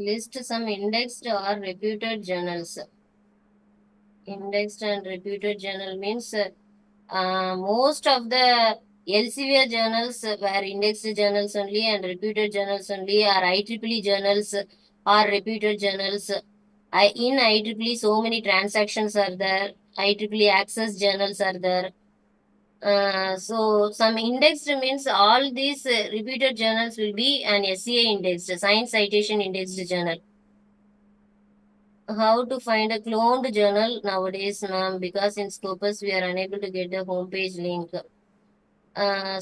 List some indexed or reputed journals. Indexed and reputed journal means most of the Elsevier journals were indexed journals only, and reputed journals only, or IEEE journals or reputed journals. In IEEE, so many transactions are there. IEEE access journals are there. So some indexed means all these reputed journals will be an SCA indexed, Science Citation Indexed Journal. How to find a cloned journal nowadays, ma'am? Because in Scopus we are unable to get the homepage link.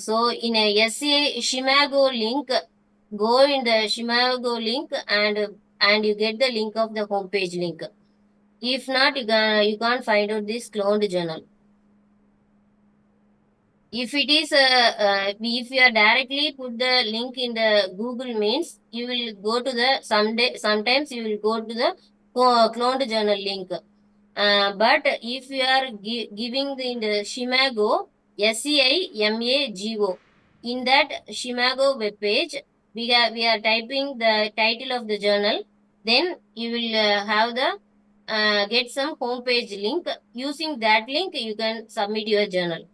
So in a SCA Shimago link, go in the Shimago link and you get the link of the homepage link. If not, you can't find out this cloned journal. If it is if you are directly put the link in the Google means, you will go to the sometimes you will go to the cloned journal link. But if you are giving in the Shimago, SEIMAGO, in that Shimago web page, we are typing the title of the journal. Then you will have the get some homepage link. Using that link, you can submit your journal.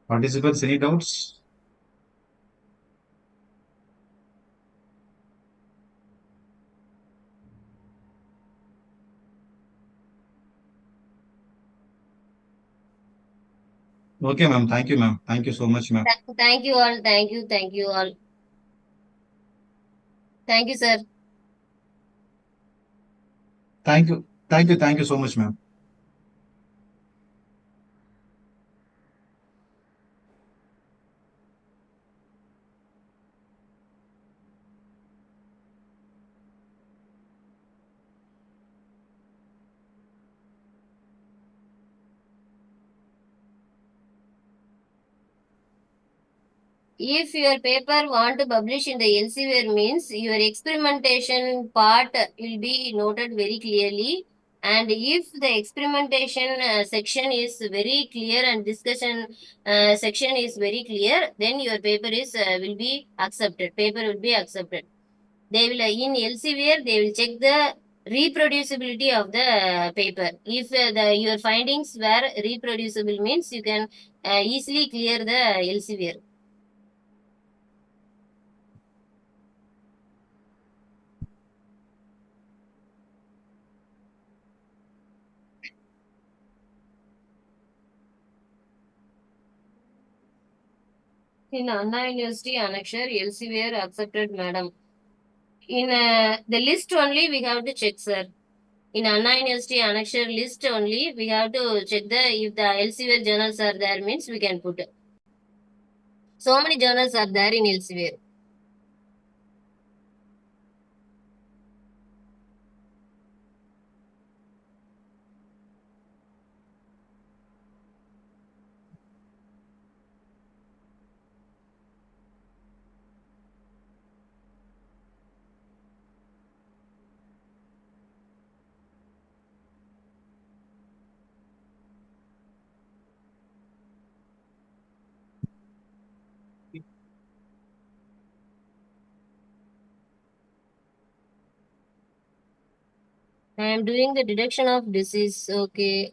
Participants, any doubts? Okay, ma'am. Thank you, ma'am. Thank you so much, ma'am. Thank you all. Thank you. Thank you all. Thank you, sir. Thank you. Thank you. Thank you so much, ma'am. If your paper want to publish in the Elsevier means, your experimentation part will be noted very clearly. And if the experimentation section is very clear and discussion section is very clear, then your paper is will be accepted. Paper will be accepted. They will in Elsevier they will check the reproducibility of the paper. If your findings were reproducible means, you can easily clear the Elsevier. In Anna University annexure, Elsevier accepted, madam. In the list only we have to check, sir. In Anna University annexure list only we have to check if the Elsevier journals are there means we can put. So many journals are there in Elsevier. I am doing the detection of disease. Okay.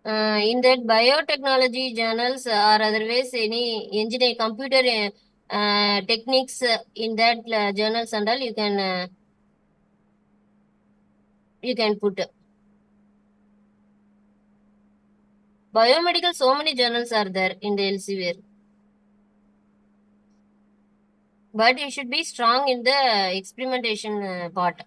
In that biotechnology journals or otherwise any engineering computer techniques in that journals and all you can put. Biomedical, so many journals are there in the elsewhere. But you should be strong in the experimentation part.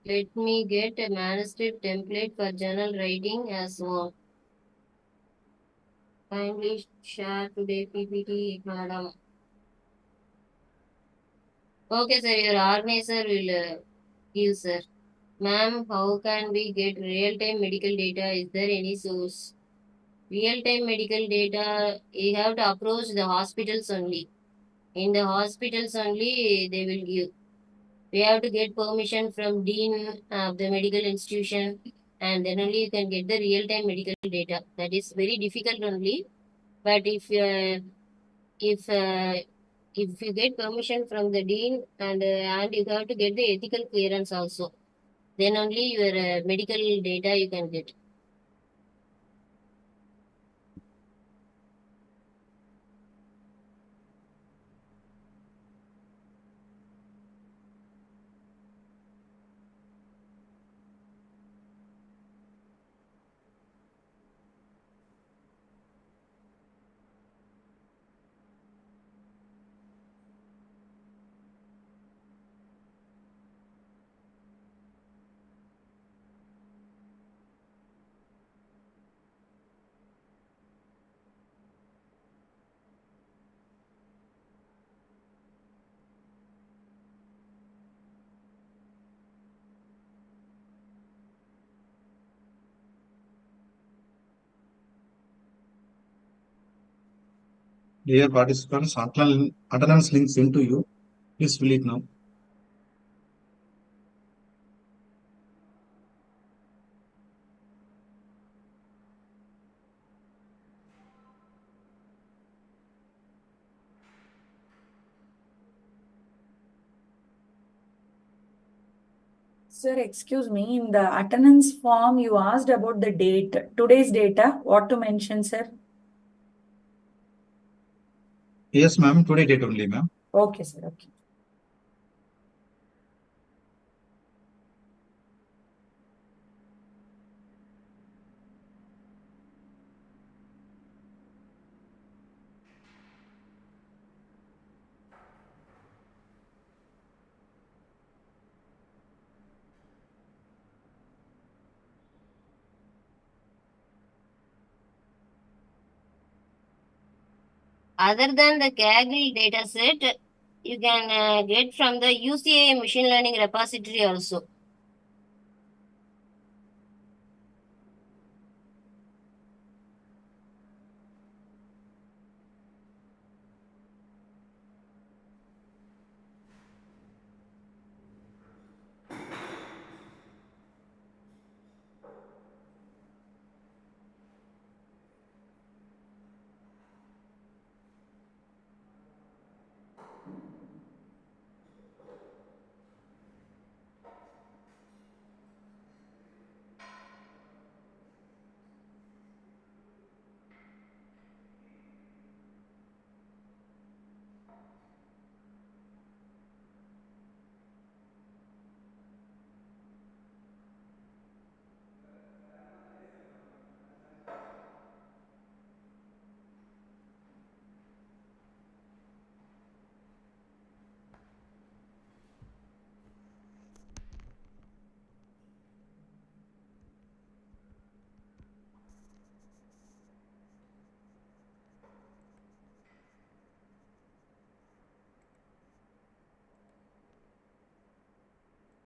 Let me get a manuscript template for journal writing as well. Kindly share today PPT, madam. Okay, sir, your organizer will give, sir. Ma'am, how can we get real-time medical data? Is there any source? Real-time medical data, you have to approach the hospitals only. In the hospitals only, they will give. We have to get permission from dean of the medical institution, and then only you can get the real-time medical data. That is very difficult only. But if you get permission from the dean and you have to get the ethical clearance also, then only your medical data you can get. Dear participants, attendance link sent to you. Please fill it now. Sir, excuse me, in the attendance form, you asked about the date, today's data, what to mention, sir? Yes, ma'am. Today date only, ma'am. Okay, sir, okay. Other than the Kaggle dataset, you can get from the UCA machine learning repository also.